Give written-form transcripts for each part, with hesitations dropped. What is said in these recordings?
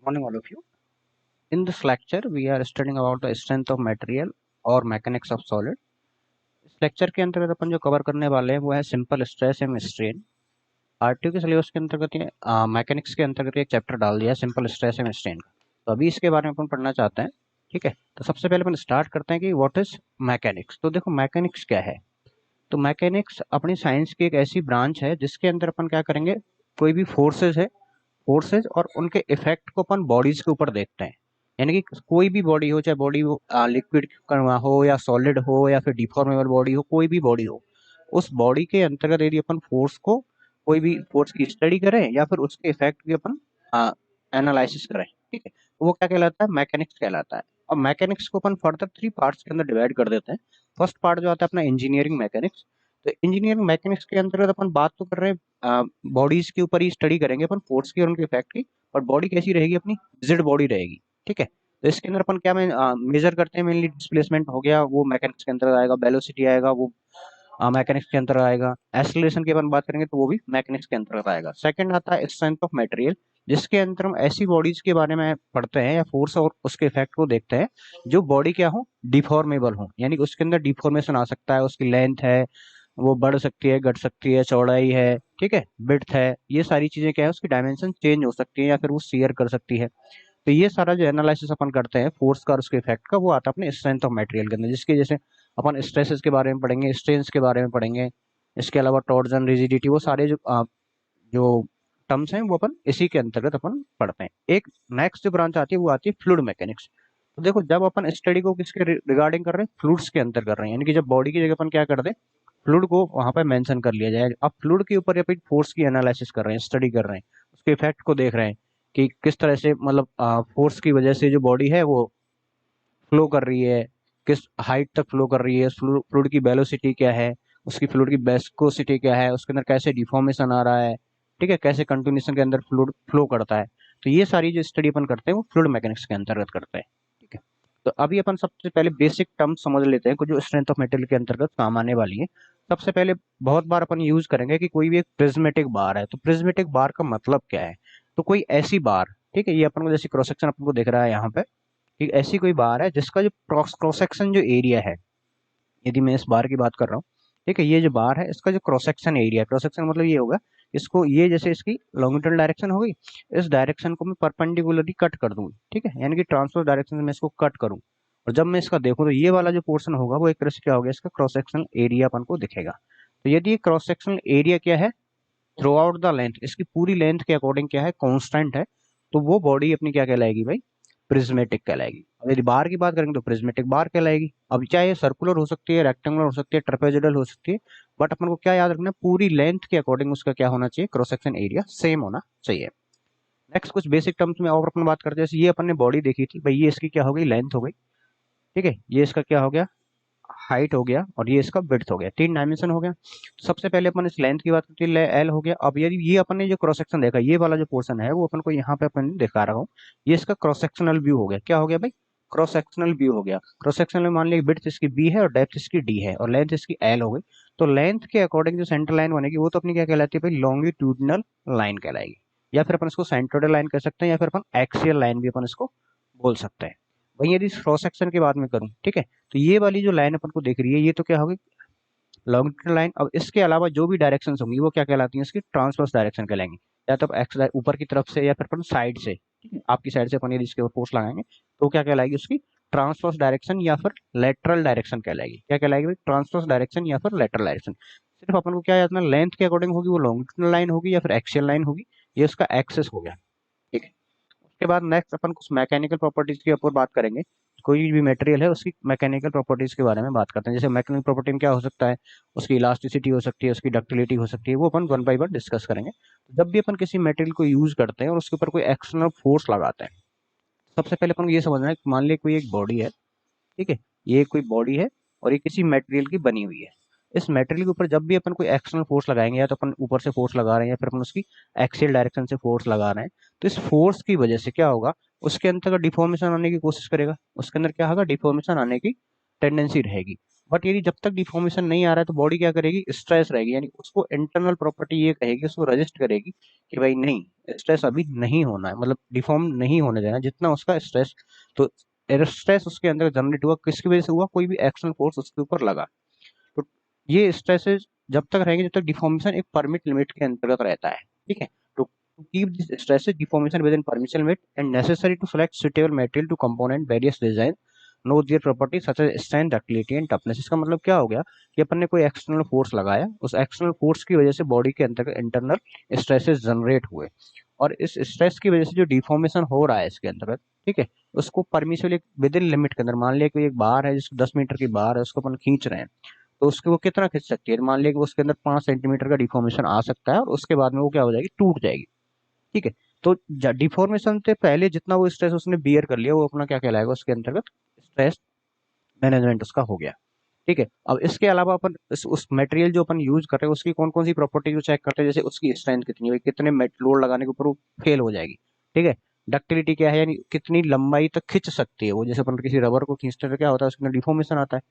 Morning, all of you. In this lecture, we are studying about the strength of material और mechanics of solid. इस lecture के अंतर्गत अपन जो cover करने वाले हैं वो है simple stress and strain. RTO के सिलेबस के अंतर्गत ये मैकेनिक्स के अंतर्गत एक चैप्टर डाल दिया है सिंपल स्ट्रेस एंड स्ट्रेन का। तो अभी इसके बारे में अपन पढ़ना चाहते हैं। ठीक है, तो सबसे पहले अपन स्टार्ट करते हैं कि व्हाट इज मैकेनिक्स। तो देखो मैकेनिक्स क्या है। तो मैकेनिक्स अपनी साइंस की एक ऐसी ब्रांच है जिसके अंदर अपन क्या करेंगे, कोई भी फोर्सेज है, फोर्सेज और उनके इफेक्ट को अपन बॉडीज के ऊपर देखते हैं। यानी कि कोई भी बॉडी हो, चाहे बॉडी लिक्विड हो या सॉलिड हो या फिर डिफॉर्मेबल बॉडी हो, कोई भी बॉडी हो, उस बॉडी के अंतर्गत यदि अपन फोर्स को, कोई भी फोर्स की स्टडी करें या फिर उसके इफेक्ट की अपन एनालिसिस करें, ठीक है, तो वो क्या कहलाता है, मैकेनिक्स कहलाता है। और मैकेनिक्स को अपन फर्दर 3 पार्ट्स के अंदर डिवाइड कर देते हैं। फर्स्ट पार्ट जो आता है अपना इंजीनियरिंग मैकेनिक्स। तो इंजीनियरिंग मैकेनिक्स के अंतर्गत अपन बात तो कर रहे हैं बॉडीज के ऊपर ही स्टडी करेंगे अपन, फोर्स की और उनके इफेक्ट की। और बॉडी कैसी रहेगी, अपनी रिजिड बॉडी रहेगी। ठीक है, तो इसके अंदर अपन क्या मेजर करते हैं, मेनली डिस्प्लेसमेंट हो गया, वो मैकेनिक्स के अंदर आएगा। वेलोसिटी आएगा, वो मैकेनिक्स के अंदर आएगा। एक्सेलरेशन की अपन बात करेंगे तो वो भी मैकेनिक्स के अंतर्गत आएगा। सेकंड आता है स्ट्रेंथ ऑफ मटेरियल, जिसके अंदर हम ऐसी बॉडीज के बारे में पढ़ते हैं या फोर्स और उसके इफेक्ट को देखते हैं जो बॉडी क्या हो, डिफॉर्मेबल हो। यानी कि उसके अंदर डिफॉर्मेशन आ सकता है, उसकी लेंथ है वो बढ़ सकती है, घट सकती है, चौड़ाई है, ठीक है, विड्थ है, ये सारी चीजें क्या है, उसकी डायमेंशन चेंज हो सकती है या फिर वो शेयर कर सकती है। तो ये सारा जो एनालिसिस अपन करते हैं फोर्स का और उसके इफेक्ट का, वो आता है अपने स्ट्रेंथ ऑफ मटेरियल के अंदर। जिसके जैसे अपन स्ट्रेसेस के बारे में पढ़ेंगे, स्ट्रेन्स के बारे में पढ़ेंगे, इसके अलावा टॉर्जन, रिजिडिटी, वो सारे जो टर्म्स हैं वो अपन इसी के अंतर्गत अपन पढ़ते हैं। एक नेक्स्ट जो ब्रांच आती है वो आती है फ्लूइड मैकेनिक्स। तो देखो जब अपन स्टडी को किसके रिगार्डिंग कर रहे हैं, फ्लूइड्स के अंतर कर रहे हैं। यानी कि जब बॉडी की जगह अपन क्या कर दे, फ्लूइड को वहां पर मेंशन कर लिया जाए। अब फ्लूइड के ऊपर अपन फोर्स की एनालिसिस कर रहे हैं, स्टडी कर रहे हैं, उसके इफेक्ट को देख रहे हैं कि किस तरह से मतलब फोर्स की वजह से जो बॉडी है वो फ्लो कर रही है, किस हाइट तक फ्लो कर रही है, फ्लूइड की वेलोसिटी क्या है, उसकी फ्लूइड की विस्कोसिटी क्या है, उसके अंदर कैसे डिफॉर्मेशन आ रहा है, ठीक है, कैसे कंटिन्यूएशन के अंदर फ्लूइड फ्लो करता है। तो ये सारी जो स्टडी अपन करते हैं वो फ्लूइड मैकेनिक्स के अंतर्गत करते हैं। ठीक है, तो अभी अपन सबसे पहले बेसिक टर्म समझ लेते हैं, जो स्ट्रेंथ ऑफ मटेरियल के अंतर्गत काम आने वाली है। सबसे पहले बहुत बार अपन यूज करेंगे कि कोई भी एक प्रिज्मेटिक बार है। तो प्रिज्मेटिक बार का मतलब क्या है, तो कोई ऐसी बार, ठीक है, ये अपन को जैसे क्रॉस सेक्शन अपन को दिख रहा है यहाँ पे, एक ऐसी कोई बार है जिसका जो क्रॉस सेक्शन जो एरिया है, यदि मैं इस बार की बात कर रहा हूँ, ठीक है, ये जो बार है इसका जो cross section area, cross section मतलब ये होगा, इसको ये जैसे इसकी लॉन्गिट्यूडल डायरेक्शन हो गई, इस डायरेक्शन को मैं परपेंडिकुलरली कट कर दूंगी। ठीक है, यानी कि ट्रांसवर्स डायरेक्शन में इसको कट करूँ, और जब मैं इसका देखूँ तो ये वाला जो पोर्शन होगा वो एक तरह से क्या हो गया, इसका क्रॉस सेक्शनल एरिया अपन को दिखेगा। तो यदि क्रॉस सेक्शनल एरिया क्या है, थ्रू आउट द लेंथ, इसकी पूरी लेंथ के अकॉर्डिंग क्या है, कांस्टेंट है, तो वो बॉडी अपनी क्या कहलाएगी भाई, प्रिज्मेटिक कहलाएगी। अब यदि बार की बात करेंगे तो प्रिज्मेटिक बार कहलाएगी। अब चाहे सर्कुलर हो सकती है, रेक्टेंगुलर हो सकती है, ट्रेपेजोइडल हो सकती है, बट अपन को क्या याद रखना है, पूरी लेंथ के अकॉर्डिंग उसका क्या होना चाहिए, क्रॉस सेक्शन एरिया सेम होना चाहिए। नेक्स्ट कुछ बेसिक टर्म्स में और अपन बात करते हैं। जैसे ये अपन ने बॉडी देखी थी भाई, ये इसकी क्या हो गई, लेंथ हो गई, ठीक है, ये इसका क्या हो गया, हाइट हो गया, और ये इसका विड्थ हो गया, 3 डायमेंशन हो गया। तो सबसे पहले अपन इस लेंथ की बात करते हैं, एल हो गया। अब यदि ये अपन ने जो क्रॉस सेक्शन देखा, ये वाला जो पोर्शन है वो अपन को यहाँ पे अपन दिखा रहा हूँ, ये इसका क्रॉस सेक्शनल व्यू हो गया। क्या हो गया भाई, क्रॉस सेक्शनल व्यू हो गया। क्रॉस सेक्शन में मान लिया विड्थ इसकी बी है और डेप्थ इसकी डी है और लेंथ इसकी एल हो गई। तो लेंथ के अकॉर्डिंग जो सेंटर लाइन बनेगी वो तो अपनी क्या कहलाती है भाई, लॉन्गिट्यूडनल लाइन कहलाएगी, या फिर अपन इसको सेंट्रोइडल लाइन कह सकते हैं, या फिर अपन एक्सियल लाइन भी अपन इसको बोल सकते हैं। वहीं यदि क्रॉस सेक्शन की बात में करूं, ठीक है, तो ये वाली जो लाइन अपन को दिख रही है ये तो क्या होगी, लॉन्गिट्यूडनल लाइन। अब इसके अलावा जो भी डायरेक्शन होंगी वो क्या कहलाती हैं, इसकी ट्रांसवर्स डायरेक्शन कहलाएंगी। या तो एक्स ऊपर की तरफ से या फिर अपन साइड से, आपकी साइड से अपन यदि इसके ऊपर फोर्स लगाएंगे तो क्या कहलाएगी, उसकी ट्रांसवर्स डायरेक्शन या फिर लेटरल डायरेक्शन कहलाएगी। क्या कहलाएगी भाई, ट्रांसवर्स डायरेक्शन या फिर लेटरल डायरेक्शन। सिर्फ अपन को क्या याद रखना, लेंथ के अकॉर्डिंग होगी वो लॉन्गिट्यूडनल लाइन होगी या फिर एक्सियल लाइन होगी, ये उसका एक्सेस हो गया। ठीक है, उसके बाद नेक्स्ट अपन कुछ मैकेनिकल प्रॉपर्टीज के ऊपर बात करेंगे। कोई भी मटेरियल है उसकी मैकेनिकल प्रॉपर्टीज के बारे में बात करते हैं। जैसे मैकेनिकल प्रॉपर्टी में क्या हो सकता है, उसकी इलास्टिसिटी हो सकती है, उसकी डक्टिलिटी हो सकती है, वो अपन वन बाय वन डिस्कस करेंगे। तो जब भी अपन किसी मटेरियल को यूज करते हैं और उसके ऊपर कोई एक्सटर्नल फोर्स लगाते हैं, सबसे पहले अपन को ये समझना है कि मान लिया कोई एक बॉडी है, ठीक है, ये कोई बॉडी है और ये किसी मटेरियल की बनी हुई है। इस मटेरियल के ऊपर जब भी अपन कोई एक्सटर्नल फोर्स लगाएंगे, या तो अपन ऊपर से फोर्स लगा रहे हैं या फिर अपन उसकी एक्सियल डायरेक्शन से फोर्स लगा रहे हैं, तो इस फोर्स की वजह से क्या होगा, उसके अंदर डिफॉर्मेशन आने की कोशिश करेगा, उसके अंदर क्या होगा, डिफॉर्मेशन आने की टेंडेंसी रहेगी। बट यदि जब तक डिफॉर्मेशन नहीं आ रहा है तो बॉडी क्या करेगी, स्ट्रेस रहेगी, यानी उसको इंटरनल प्रॉपर्टी ये कहेगी, उसको रजिस्ट करेगी कि भाई नहीं, स्ट्रेस अभी नहीं होना है, मतलब डिफॉर्म नहीं होने देना जितना उसका स्ट्रेस। तो स्ट्रेस उसके अंदर जनरेट हुआ, किसकी वजह से हुआ, कोई भी एक्सटर्नल फोर्स उसके ऊपर लगा। तो ये स्ट्रेसेस जब तक रहेंगे, जब तक डिफॉर्मेशन एक परमिट लिमिट के अंतर्गत रहता है, ठीक है। तो to keep this stresses deformation within permission limit and necessary to select suitable material to component various design know their property such as strength, ductility and toughness. इसका मतलब क्या हो गया कि अपन ने कोई एक्सटर्नल फोर्स लगाया, उस एक्सटर्नल फोर्स की वजह से बॉडी के अंतर्गत इंटरनल स्ट्रेसेस जनरेट हुए, और इस स्ट्रेस की वजह से जो डिफॉर्मेशन हो रहा है इसके अंतर्गत, ठीक है, उसको परमिशन विद इन लिमिट के अंदर, मान लिया कि एक बार है जिसको 10 मीटर की बार है, उसको अपन खींच रहे हैं, तो उसके वो कितना खींच सकती है, मान लिया कि उसके अंदर 5 सेंटीमीटर का डिफॉर्मेशन आ सकता है, और उसके बाद में वो क्या हो जाएगी, टूट जाएगी, ठीक है। तो डिफॉर्मेशन से पहले जितना वो स्ट्रेस उसने बियर कर लिया, वो अपना क्या कहलाएगा उसके अंतर्गत, स्ट्रेस मैनेजमेंट उसका हो गया, ठीक है। अब इसके अलावा अपन उस मटेरियल जो अपन यूज कर रहे हैं उसकी कौन कौन सी प्रॉपर्टी को चेक करते हैं, जैसे उसकी स्ट्रेंथ कितनी है, कितने लोड लगाने के ऊपर वो फेल हो जाएगी, ठीक है। डक्टिलिटी क्या है, यानी कितनी लंबाई तक खींच सकती है वो, जैसे अपन किसी रबर को खींचते हैं तो क्या होता है, उसके अंदर डिफॉर्मेशन आता है,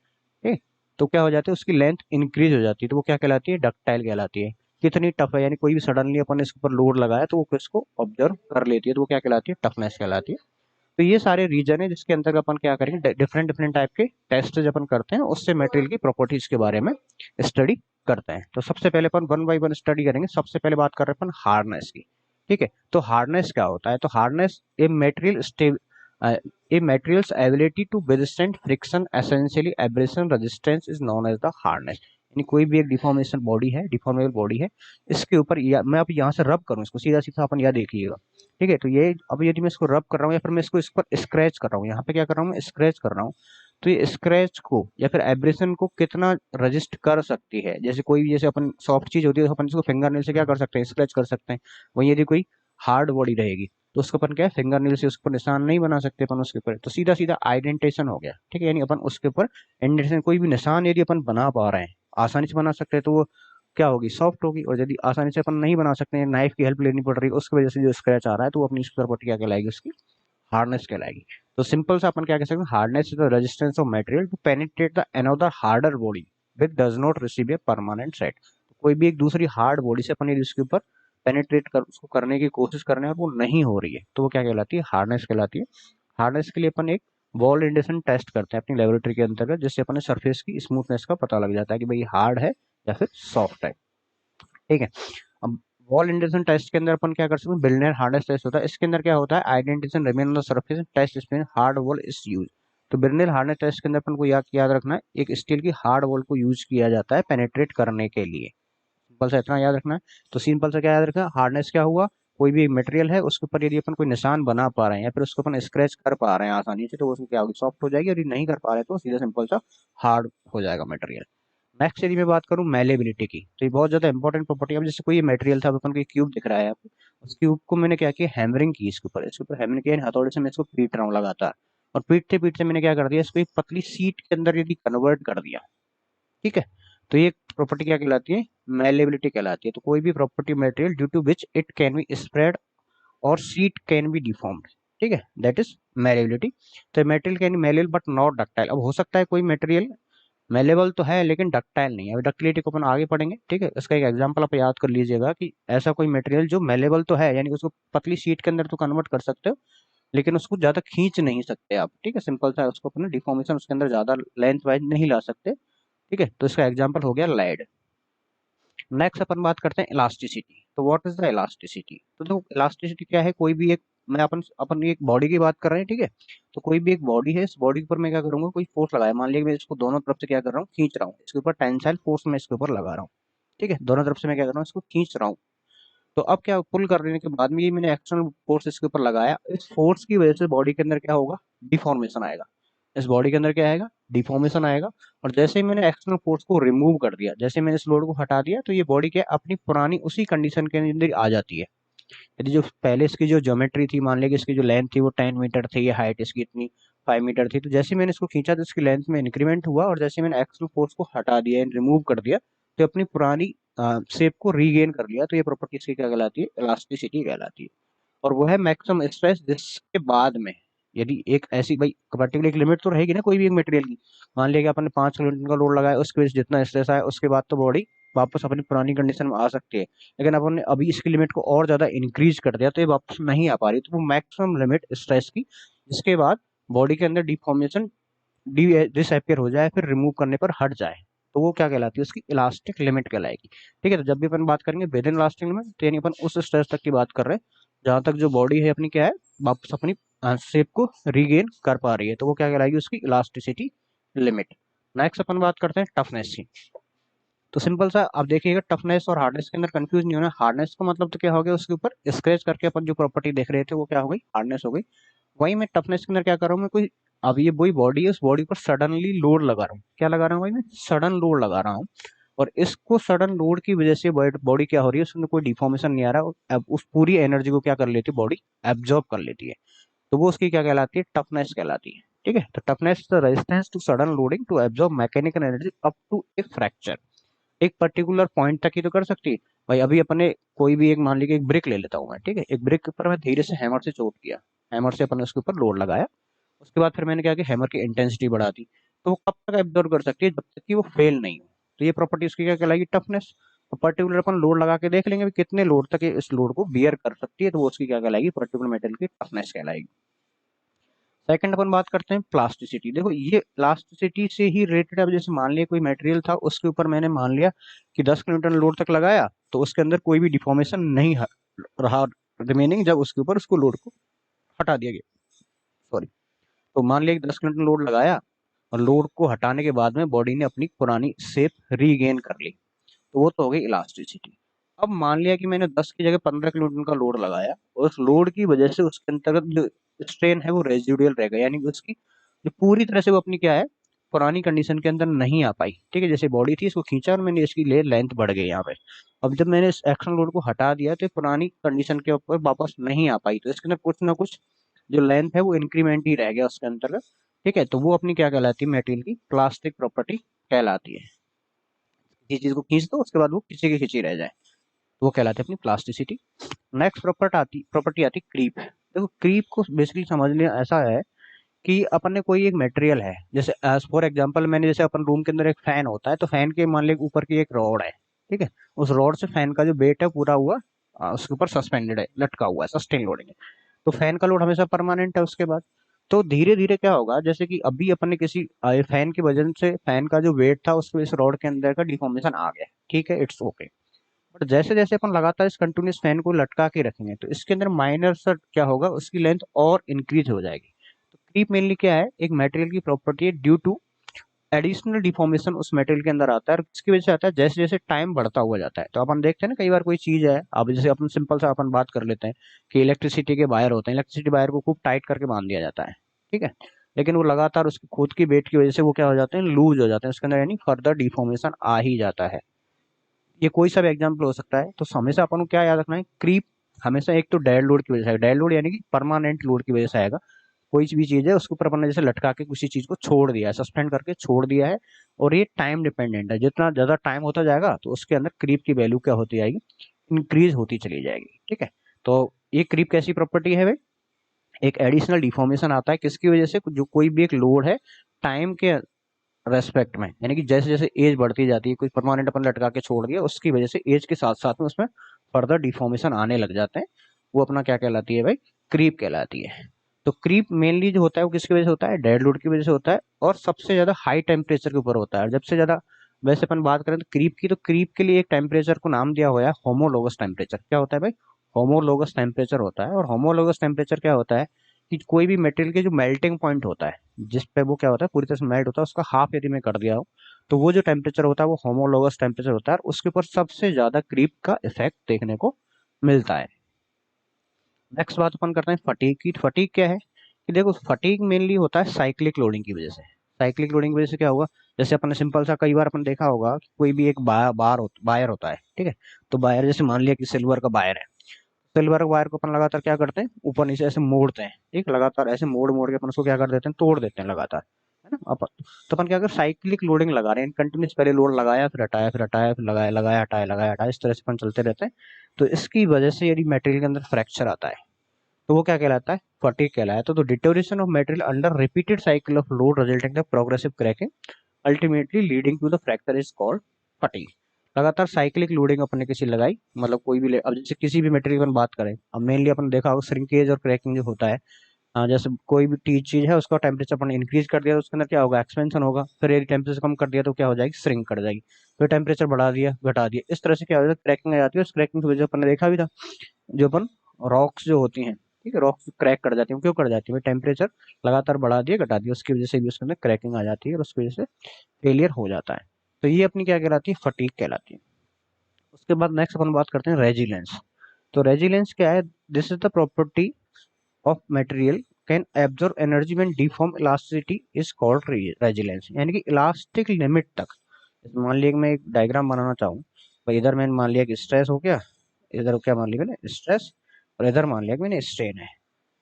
ठीक है। तो क्या हो जाती है, उसकी लेंथ इंक्रीज हो जाती है, तो वो क्या कहलाती है, डक्टाइल कहलाती है। कितनी टफ है, यानी कोई भी सडनली अपन इसके ऊपर लोड लगाया तो वो इसको ऑब्जर्व कर लेती है, तो वो क्या कहलाती है, टफनेस कहलाती है। तो ये सारे रीजन है जिसके अंदर अपन क्या करेंगे, डिफरेंट डिफरेंट टाइप के टेस्ट जब अपन करते हैं उससे मटेरियल की प्रॉपर्टीज के बारे में स्टडी करते हैं। तो सबसे पहले अपन वन बाय वन स्टडी करेंगे। सबसे पहले बात कर रहे हैं अपन हार्डनेस की, ठीक है। तो हार्डनेस क्या होता है, तो hardness a material a material's ability to withstand friction, essentially abrasion resistance is known as the hardness. यानी कोई भी एक डिफॉर्मेशन बॉडी है, डिफॉर्मेबल बॉडी है, इसके ऊपर मैं अब यहाँ से रब करूँ इसको, सीधा सीधा अपन यह देखिएगा, ठीक है। तो ये अब यदि मैं इसको रब कर रहा हूँ या फिर मैं इसको इस पर स्क्रैच कर रहा हूँ, यहाँ पे क्या कर रहा हूँ, मैं स्क्रैच कर रहा हूँ, तो ये स्क्रैच को या फिर एब्रेशन को कितना रजिस्ट कर सकती है। जैसे कोई भी, जैसे अपन सॉफ्ट चीज होती है तो अपन इसको फिंगर नेल से क्या कर सकते हैं, स्क्रैच कर सकते हैं। वहीं यदि कोई हार्ड बॉडी रहेगी तो उसको अपन क्या है, फिंगर नेल से उसके ऊपर निशान नहीं बना सकते अपन उसके ऊपर, तो सीधा सीधा आइडेंटेशन हो गया, ठीक है। यानी अपन उसके ऊपर इंडेंटेशन, कोई भी निशान यदि अपन बना पा रहे हैं, आसानी से बना सकते हैं, तो वो क्या होगी, सॉफ्ट होगी। और यदि आसानी से अपन नहीं बना सकते हैं, नाइफ की हेल्प लेनी पड़ रही है, उसकी वजह से जो स्क्रैच आ रहा है, तो वो अपनी प्रॉपर्टी क्या कहलाएगी, उसकी हार्डनेस कहलाएगी। तो सिंपल से अपन क्या कह सकते हैं, hardness is the resistance of material to penetrate the another harder body which does not receive a permanent set. कोई भी एक दूसरी हार्ड बॉडी से अपन यदि उसके ऊपर पेनिट्रेट कर उसको करने की कोशिश कर रहे हैं और वो नहीं हो रही है, तो वो क्या कहलाती है, हार्डनेस कहलाती है। हार्डनेस के लिए अपन एक वॉल इंडेक्शन टेस्ट करते हैं अपनी लेबोरेटरी के अंतर्गत, जिससे अपने सरफेस की स्मूथनेस का पता लग जाता है कि भाई हार्ड है या फिर सॉफ्ट है, ठीक है। अब वॉल इंडेक्शन टेस्ट के अंदर अपन क्या कर सकते हैं, बिल्डनर हार्डनेस टेस्ट होता है। इसके अंदर क्या होता है, identification remain on the surface test spin hard wall is use. तो बिल्डनर हार्डनेस टेस्ट के अंदर अपन को याद रखना है, एक स्टील की हार्ड वॉल को यूज किया जाता है पेनेट्रेट करने के लिए। सिंपल सा इतना याद रखना है। तो सिंपल सा क्या याद रखना, हार्डनेस क्या हुआ, कोई भी मटेरियल है उसके ऊपर यदि अपन कोई निशान बना पा रहे हैं या फिर उसको अपन स्क्रैच कर पा रहे हैं आसानी से, तो उसको क्या होगी, सॉफ्ट हो जाएगी, और यदि नहीं कर पा रहे तो सीधा सिंपल सा हार्ड हो जाएगा मटेरियल। नेक्स्ट यदि मैं बात करूं मेलेबिलिटी की, तो ये बहुत ज्यादा इंपॉर्टेंट प्रॉपर्टी है। अब जैसे कोई मटेरियल था, अब अपन को क्यूब दिख रहा है आपको, उस क्यूब को मैंने क्या किया, हैमरिंग की इसके ऊपर हैमरिंग किया, हथौड़े से मैं इसको पीट रहा हूँ लगातार, और पीटते पीटते मैंने क्या कर दिया, इसको एक पतली सीट के अंदर यदि कन्वर्ट कर दिया, ठीक है। तो ये प्रॉपर्टी क्या कहलाती है, मेलेबिलिटी कहलाती है। तो कोई भी property material due to which it can be spread और सीट कैन बी डिफॉर्म्ड, ठीक है, दैट इज मेलेबिलिटी। तो material can be malleable but not ductile. अब हो सकता है कोई मटेरियल मेलेबल तो है लेकिन डक्टाइल नहीं है, अभी डक्टिलिटी को अपन आगे पढ़ेंगे, ठीक है। इसका एक एग्जांपल आप याद कर लीजिएगा कि ऐसा कोई मटेरियल जो मेलेबल तो है, यानी उसको पतली शीट के अंदर तो कन्वर्ट कर सकते हो, लेकिन उसको ज्यादा खींच नहीं सकते आप, ठीक है। सिंपल सा उसको अपना डिफॉर्मेशन उसके अंदर ज्यादा लेंथ वाइज नहीं ला सकते, ठीक है। तो इसका एग्जाम्पल हो गया लेड। नेक्स्ट अपन बात करते हैं इलास्टिसिटी। तो व्हाट इज द इलास्टिसिटी, तो देखो इलास्टिसिटी क्या है, कोई भी एक, मैं अपन अपन एक बॉडी की बात कर रहे हैं, ठीक है। तो कोई भी एक बॉडी है, इस बॉडी के ऊपर मैं क्या करूंगा, कोई फोर्स लगाया, मान लिया मैं इसको दोनों तरफ से क्या कर रहा हूँ, खींच रहा हूँ, इसके ऊपर टेंसाइल फोर्स मैं इसके ऊपर लगा रहा हूँ, ठीक है। दोनों तरफ से मैं क्या कर रहा हूँ, इसको खींच रहा हूँ। तो अब क्या, पुल करने के बाद में ये मैंने एक्सटर्नल फोर्स इसके ऊपर लगाया, इस फोर्स की वजह से बॉडी के अंदर क्या होगा, डिफॉर्मेशन आएगा। इस बॉडी के अंदर क्या आएगा, डिफॉर्मेशन आएगा। और जैसे ही मैंने एक्सटर्नल फोर्स को रिमूव कर दिया, जैसे मैंने इस लोड को हटा दिया, तो ये बॉडी क्या अपनी पुरानी उसी कंडीशन के अंदर आ जाती है। यदि जो पहले इसकी जो ज्योमेट्री थी, मान लिया कि इसकी जो लेंथ थी वो 10 मीटर थी, ये हाइट इसकी इतनी 5 मीटर थी, तो जैसे मैंने इसको खींचा तो इसकी लेंथ में इंक्रीमेंट हुआ, और जैसे मैंने एक्सटर्नल फोर्स को हटा दिया, रिमूव कर दिया, तो अपनी पुरानी शेप को रीगेन कर लिया। तो ये प्रॉपर्टी इसकी क्या कहलाती है, इलास्टिसिटी कहलाती है। और वो है मैक्सिमम स्ट्रेस जिसके बाद में यदि एक ऐसी भाई पर्टिकुलर एक लिमिट तो रहेगी ना कोई भी एक मटेरियल की। मान लिया कि अपन ने 5 किलो का लोड लगाया, उसके वजह से जितना स्ट्रेस आया उसके बाद तो बॉडी वापस अपनी पुरानी कंडीशन में आ सकती है। लेकिन अपन ने अभी इसकी लिमिट को और ज्यादा इंक्रीज कर दिया तो ये वापस नहीं आ पा रही, तो वो मैक्सिमम लिमिट स्ट्रेस की जिसके बाद बॉडी के अंदर डिफॉर्मेशन डिसअपियर हो जाए, फिर रिमूव करने पर हट जाए, तो वो क्या कहलाती है, उसकी इलास्टिक लिमिट कहलाएगी। ठीक है, तो जब भी अपन बात करेंगे विद इन इलास्टिक लिमिट, तो यानी अपन उस स्ट्रेस तक की बात कर रहे हैं जहां तक जो बॉडी है अपनी क्या है, वापस अपनी शेप को रीगेन कर पा रही है, तो वो क्या कहलाएगी, उसकी इलास्टिसिटी लिमिट। नेक्स्ट अपन बात करते हैं टफनेस की। तो सिंपल सा आप देखिएगा, टफनेस और हार्डनेस के अंदर कंफ्यूज नहीं होना। हार्डनेस का मतलब तो क्या हो गया, उसके ऊपर स्क्रैच करके अपन जो प्रॉपर्टी देख रहे थे वो क्या हो गई, हार्डनेस हो गई। वही मैं टफनेस के अंदर क्या कर रहा हूँ, मैं कोई अब ये वही बॉडी है, उस बॉडी पर सडनली लोड लगा रहा हूँ। क्या लगा रहा हूँ भाई, मैं सडन लोड लगा रहा हूँ, और इसको सडन लोड की वजह से बॉडी क्या हो रही है, उसमें कोई डिफॉर्मेशन नहीं आ रहा, अब उस पूरी एनर्जी को क्या कर लेती है बॉडी, एब्जॉर्ब कर लेती है, तो वो उसकी क्या कहलाती है, टफनेस कहलाती है। ठीक है, तो toughness the resistance to sudden loading to absorb mechanical energy up to a fracture. एक पर्टिकुलर पॉइंट तक ही तो कर सकती है भाई। अभी अपने कोई भी एक मान लीजिए एक ब्रिक ले लेता हूँ मैं, ठीक है, एक ब्रिक के ऊपर मैं धीरे से हैमर से चोट किया, हैमर से अपने उसके ऊपर लोड लगाया, उसके बाद फिर मैंने क्या किया, हैमर की इंटेंसिटी बढ़ा दी, तो वो कब तक एब्जॉर्ब कर सकती है, जब तक कि वो फेल नहीं हो। तो ये प्रॉपर्टी उसकी क्या कहलाएगी, टफनेस। तो पर्टिकुलर अपन लोड लगा के देख लेंगे भी कितने लोड तक ये इस लोड को बियर कर सकती है, तो वो उसकी क्या कहलाएगी, पर्टिकुलर मेटेरियल की टफनेस कहलाएगी। सेकंड अपन बात करते हैं प्लास्टिसिटी। देखो ये प्लास्टिसिटी से ही रिलेटेड है। अब जैसे मान लिया कोई मटेरियल था, उसके ऊपर मैंने मान लिया कि 10 किलोन्यूटन लोड तक लगाया, तो उसके अंदर कोई भी डिफॉर्मेशन नहीं रहा रिमेनिंग, जब उसके ऊपर उसको लोड को हटा दिया गया, सॉरी। तो मान लिया कि 10 किलोन्यूटन लोड लगाया, और लोड को हटाने के बाद में बॉडी ने अपनी पुरानी शेप रीगेन कर ली, तो वो तो हो गई इलास्टिसिटी। अब मान लिया कि मैंने 10 की जगह 15 किलोन्यूटन का लोड लगाया, और उस लोड की वजह से उसके अंतर्गत जो स्ट्रेन है वो रेजिडुअल रह गया, यानी कि उसकी जो पूरी तरह से वो अपनी क्या है, पुरानी कंडीशन के अंदर नहीं आ पाई। ठीक है, जैसे बॉडी थी इसको खींचा और मैंने इसकी ले लेंथ बढ़ गई यहाँ पे। अब जब मैंने इस एक्शन लोड को हटा दिया तो पुरानी कंडीशन के ऊपर वापस नहीं आ पाई, तो इसके अंदर कुछ ना कुछ जो लेंथ है वो इंक्रीमेंट ही रह गया उसके अंतर्गत। ठीक है, तो वो अपनी क्या कहलाती है, मेटेरियल की प्लास्टिक प्रॉपर्टी कहलाती है। किसी चीज को खींच दो, उसके बाद वो खिंची की खिंची रह जाए, वो कहलाती है अपनी प्लास्टिसिटी। नेक्स्ट प्रॉपर्टी आती क्रीप। देखो क्रीप को बेसिकली समझने ऐसा है कि अपन ने कोई एक मटेरियल है, जैसे एज फॉर एग्जांपल मैंने, जैसे अपन रूम के अंदर एक फैन होता है, तो फैन के मान लीजिए ऊपर की एक रॉड है, ठीक है, उस रॉड से फैन का जो वेट है पूरा हुआ उसके ऊपर सस्पेंडेड है, लटका हुआ है, सस्टेन लोडिंग है, तो फैन का लोड हमेशा परमानेंट है उसके बाद। तो धीरे धीरे क्या होगा, जैसे कि अभी अपन ने किसी फैन की वजह से फैन का जो वेट था उसको इस रॉड के अंदर का डिफॉर्मेशन आ गया, ठीक है, इट्स ओके। बट जैसे जैसे अपन लगातार इस कंटिन्यूस फैन को लटका के रखेंगे, तो इसके अंदर माइनर सा क्या होगा, उसकी लेंथ और इंक्रीज हो जाएगी। तो क्रीप मेनली क्या है, एक मटेरियल की प्रॉपर्टी है ड्यू टू एडिशनल डिफॉर्मेशन उस मटेरियल के अंदर आता है, और इसकी वजह से आता है जैसे जैसे टाइम बढ़ता हुआ जाता है। तो अपन देखते हैं ना कई बार कोई चीज है, अब जैसे अपन सिंपल सा अपन बात कर लेते हैं कि इलेक्ट्रिसिटी के वायर होते हैं, इलेक्ट्रिसिटी वायर को खूब टाइट करके बांध दिया जाता है, ठीक है, लेकिन वो लगातार उसकी खुद की वेट की वजह से वो क्या हो जाते हैं, लूज हो जाते हैं उसके अंदर, यानी फर्दर डिफॉर्मेशन आ ही जाता है। ये कोई सा भी एग्जाम्पल हो सकता है। तो हमेशा अपन को क्या याद रखना है, क्रीप हमेशा एक तो डेड लोड की वजह से, डेड लोड यानी कि परमानेंट लोड की वजह से आएगा। कोई भी चीज है उसके ऊपर अपन ने जैसे लटका के किसी चीज को छोड़ दिया है, सस्पेंड करके छोड़ दिया है, और ये टाइम डिपेंडेंट है, जितना ज्यादा टाइम होता जाएगा तो उसके अंदर क्रीप की वैल्यू क्या होती जाएगी, इंक्रीज होती चली जाएगी। ठीक है, तो ये क्रीप कैसी प्रॉपर्टी है भाई, एक एडिशनल डिफॉर्मेशन आता है किसकी वजह से, जो कोई भी एक लोड है टाइम के रेस्पेक्ट में, यानी कि जैसे जैसे एज बढ़ती जाती है, कोई परमानेंट अपन लटका के छोड़ दिया, उसकी वजह से एज के साथ साथ में उसमें फर्दर डिफॉर्मेशन आने लग जाते हैं, वो अपना क्या कहलाती है भाई, क्रीप कहलाती है। तो क्रीप मेनली जो होता है वो किसकी वजह से होता है, डेड लोड की वजह से होता है, और सबसे ज्यादा हाई टेम्परेचर के ऊपर होता है। और जब से ज्यादा वैसे अपन बात करें तो क्रीप की, तो क्रीप के लिए एक टेम्परेचर को नाम दिया हुआ है होमोलोगस टेम्परेचर। क्या होता है भाई, होमोलोगस टेम्परेचर होता है। और होमोलोगस टेम्परेचर क्या होता है कि कोई भी मटेरियल के जो मेल्टिंग पॉइंट होता है, जिस पे वो क्या होता है पूरी तरह से मेल्ट होता है, उसका हाफ यदि मैं कर दिया हो, तो वो जो टेम्परेचर होता है वो होमोलोगस टेम्परेचर होता है, और उसके ऊपर सबसे ज्यादा क्रीप का इफेक्ट देखने को मिलता है। नेक्स्ट बात अपन करते हैं फटीग की। फटीग क्या है कि देखो, फटीग मेनली होता है साइक्लिक लोडिंग की वजह से। साइक्लिक लोडिंग की वजह से क्या होगा, जैसे अपन ने सिंपल सा कई बार अपन देखा होगा कि कोई भी एक बायर होता है, ठीक है, तो बायर जैसे मान लिया कि सिल्वर का बायर है, सिल्वर वायर को अपन लगातार क्या करते हैं, ऊपर नीचे ऐसे मोड़ते हैं, ठीक, लगातार ऐसे मोड़ मोड़ के अपन उसको क्या कर देते हैं, तोड़ देते हैं लगातार, है ना। अपन तो अपन क्या कर, साइक्लिक लोडिंग लगा रहे हैं, कंटिन्यूस पहले लोड लगाया फिर हटाया, फिर हटाया फिर लगाया, लगाया हटाया, लगाया हटाया, इस तरह से अपन चलते रहते हैं। तो इसकी वजह से यदि मेटेरियल के अंदर फ्रैक्चर आता है, तो वो क्या कहलाता है, फटीग कहलाता है। तो deterioration of material under repeated cycle of load resulting the progressive cracking ultimately leading to the fracture is called fatigue. लगातार साइक्लिक लोडिंग अपने किसी लगाई, मतलब कोई भी अब जैसे किसी भी मटेरियल की बात करें, अब मेनली अपन देखा होगा श्रिंकेज और क्रैकिंग जो होता है। जैसे कोई भी चीज है उसका टेम्परेचर अपन इंक्रीज कर दिया तो उसके अंदर क्या होगा, एक्सपेंशन होगा। फिर यदि टेम्परेचर कम कर दिया तो क्या हो जाएगी, श्रिंक कर जाएगी। फिर टेम्परेचर बढ़ा दिया, घटा दिया, इस तरह से क्या हो जाता है, क्रैकिंग आ जाती है। उस क्रैकिंग की वजह अपन ने देखा भी था, जो अपन रॉक्स जो होती हैं, ठीक है, रॉक्स क्रैक कर जाती है। क्यों कर जाती है, टेम्परेचर लगातार बढ़ा दिया घटा दिया, उसकी वजह से भी उसके अंदर क्रैकिंग आ जाती है और उसकी वजह से फेलियर हो जाता है। तो ये अपनी क्या कहलाती है, फटीग कहलाती है। उसके बाद नेक्स्ट अपन बात करते हैं रेजिलेंस। तो रेजिलेंस क्या है, this is the property of material can absorb energy when deform elasticity is called resilience. यानी कि इलास्टिक लिमिट तक, मान लिया कि मैं एक डायग्राम बनाना चाहूँ, तो इधर मैंने मान लिया कि स्ट्रेस हो गया, इधर क्या मान लिया मैंने, स्ट्रेस, और इधर मान लिया कि मैंने स्ट्रेन है।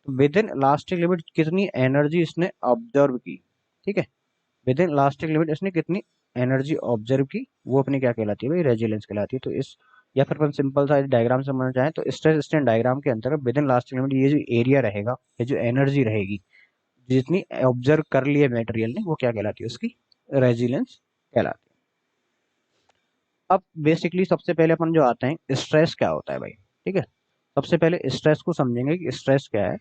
तो विद इन इलास्टिक लिमिट कितनी एनर्जी इसने ऑब्जर्व की, ठीक है, विद इन इलास्टिक लिमिट इसने कितनी एनर्जी ऑब्जर्व की, वो अपनी क्या कहलाती है भाई, रेजिलेंस कहलाती है। तो इस, या फिर अपन सिंपल सा डायग्राम से समझना चाहें तो स्ट्रेस स्ट्रेन डायग्राम के अंतर्गत विद इन इलास्टिक लिमिट ये जो एरिया रहेगा, ये जो एनर्जी रहेगी जितनी ऑब्जर्व कर ली है मटेरियल ने, वो क्या कहलाती है, उसकी रेजिलेंस कहलाती है। अब बेसिकली सबसे पहले अपन जो आते हैं, स्ट्रेस क्या होता है भाई, ठीक है। सबसे पहले स्ट्रेस को समझेंगे कि स्ट्रेस क्या है।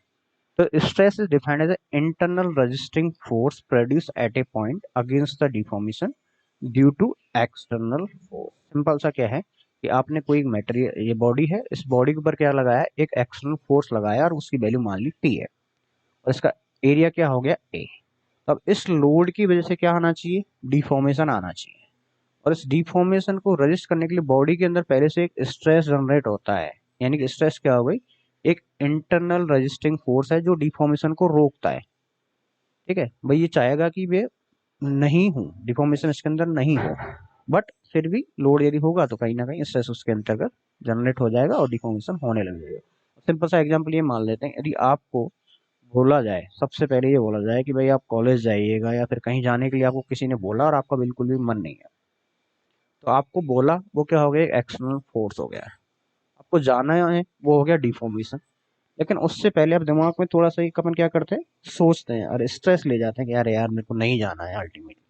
तो stress is defined as internal resisting force produce at a point against the deformation due to external force. Simple सा क्या है कि आपने कोई मटेरियल, ये बॉडी है, इस बॉडी के ऊपर क्या लगाया, एक एक्सटर्नल फोर्स लगाया और उसकी वैल्यू मान ली टी है, और इसका एरिया क्या हो गया ए। अब इस लोड की वजह से क्या आना चाहिए, डिफॉर्मेशन आना चाहिए। और इस डिफॉर्मेशन को रजिस्ट करने के लिए बॉडी के अंदर पहले से एक स्ट्रेस जनरेट होता है। यानी कि स्ट्रेस क्या हो गई, एक इंटरनल रजिस्टिंग फोर्स है जो डिफॉर्मेशन को रोकता है, ठीक है। भाई ये चाहेगा कि वे नहीं हो, डिफॉर्मेशन इसके अंदर नहीं हो, बट फिर भी लोड यदि होगा तो कहीं ना कहीं स्ट्रेस उसके अंतर्गत जनरेट हो जाएगा और डिफॉर्मेशन होने लगेगा। सिंपल सा एग्जांपल ये मान लेते हैं, यदि आपको बोला जाए, सबसे पहले ये बोला जाए कि भाई आप कॉलेज जाइएगा या फिर कहीं जाने के लिए आपको किसी ने बोला और आपका बिल्कुल भी मन नहीं है, तो आपको बोला, वो क्या हो गया, एक्सटर्नल फोर्स हो गया। आपको जाना है, वो हो गया डिफॉर्मेशन। लेकिन उससे पहले आप दिमाग में थोड़ा सा एक अपन क्या करते हैं, सोचते हैं और स्ट्रेस ले जाते हैं कि यार यार मेरे को नहीं जाना है अल्टीमेटली,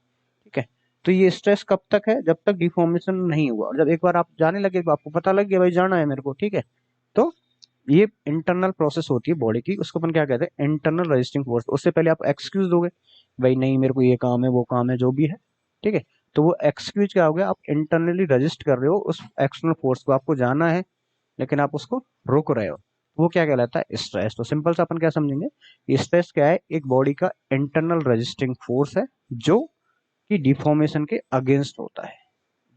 ठीक है। तो ये स्ट्रेस कब तक है, जब तक डिफॉर्मेशन नहीं हुआ। और जब एक बार आप जाने लगे, आपको पता लग गया भाई जाना है मेरे को, ठीक है, तो ये इंटरनल प्रोसेस होती है बॉडी की, उसको अपन क्या कहते हैं, इंटरनल रजिस्टिंग फोर्स। उससे पहले आप एक्सक्यूज दोगे, भाई नहीं मेरे को ये काम है वो काम है जो भी है, ठीक है, तो वो एक्सक्यूज क्या हो गया, आप इंटरनली रजिस्ट कर रहे हो उस एक्सटर्नल फोर्स को, आपको जाना है लेकिन आप उसको रोक रहे हो, वो क्या कहलाता है, स्ट्रेस। तो सिंपल सा अपन क्या समझेंगे, स्ट्रेस क्या है, एक बॉडी का इंटरनल रजिस्टिंग फोर्स है जो कि डिफॉर्मेशन के अगेंस्ट होता है।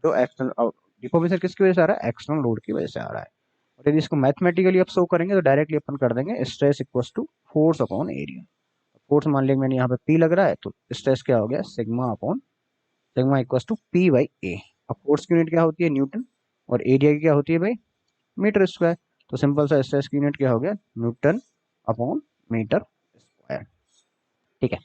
जो एक्सटर्नल डिफॉर्मेशन किसकी वजह से आ रहा है, एक्सटर्नल लोड की वजह से आ रहा है। और यदि इसको मैथमेटिकली आप शो करेंगे तो डायरेक्टली अपन कर देंगे stress equals to force upon area. Force मान लिया मैंने यहाँ पे पी लग रहा है, तो स्ट्रेस क्या हो गया, sigma upon sigma equals to P by A. अब फोर्स की यूनिट क्या होती है, न्यूटन, और एरिया की क्या होती है भाई, मीटर स्क्वायर। तो सिंपल सा स्ट्रेस की यूनिट क्या हो गया, न्यूटन अपॉन मीटर स्क्वायर, ठीक है।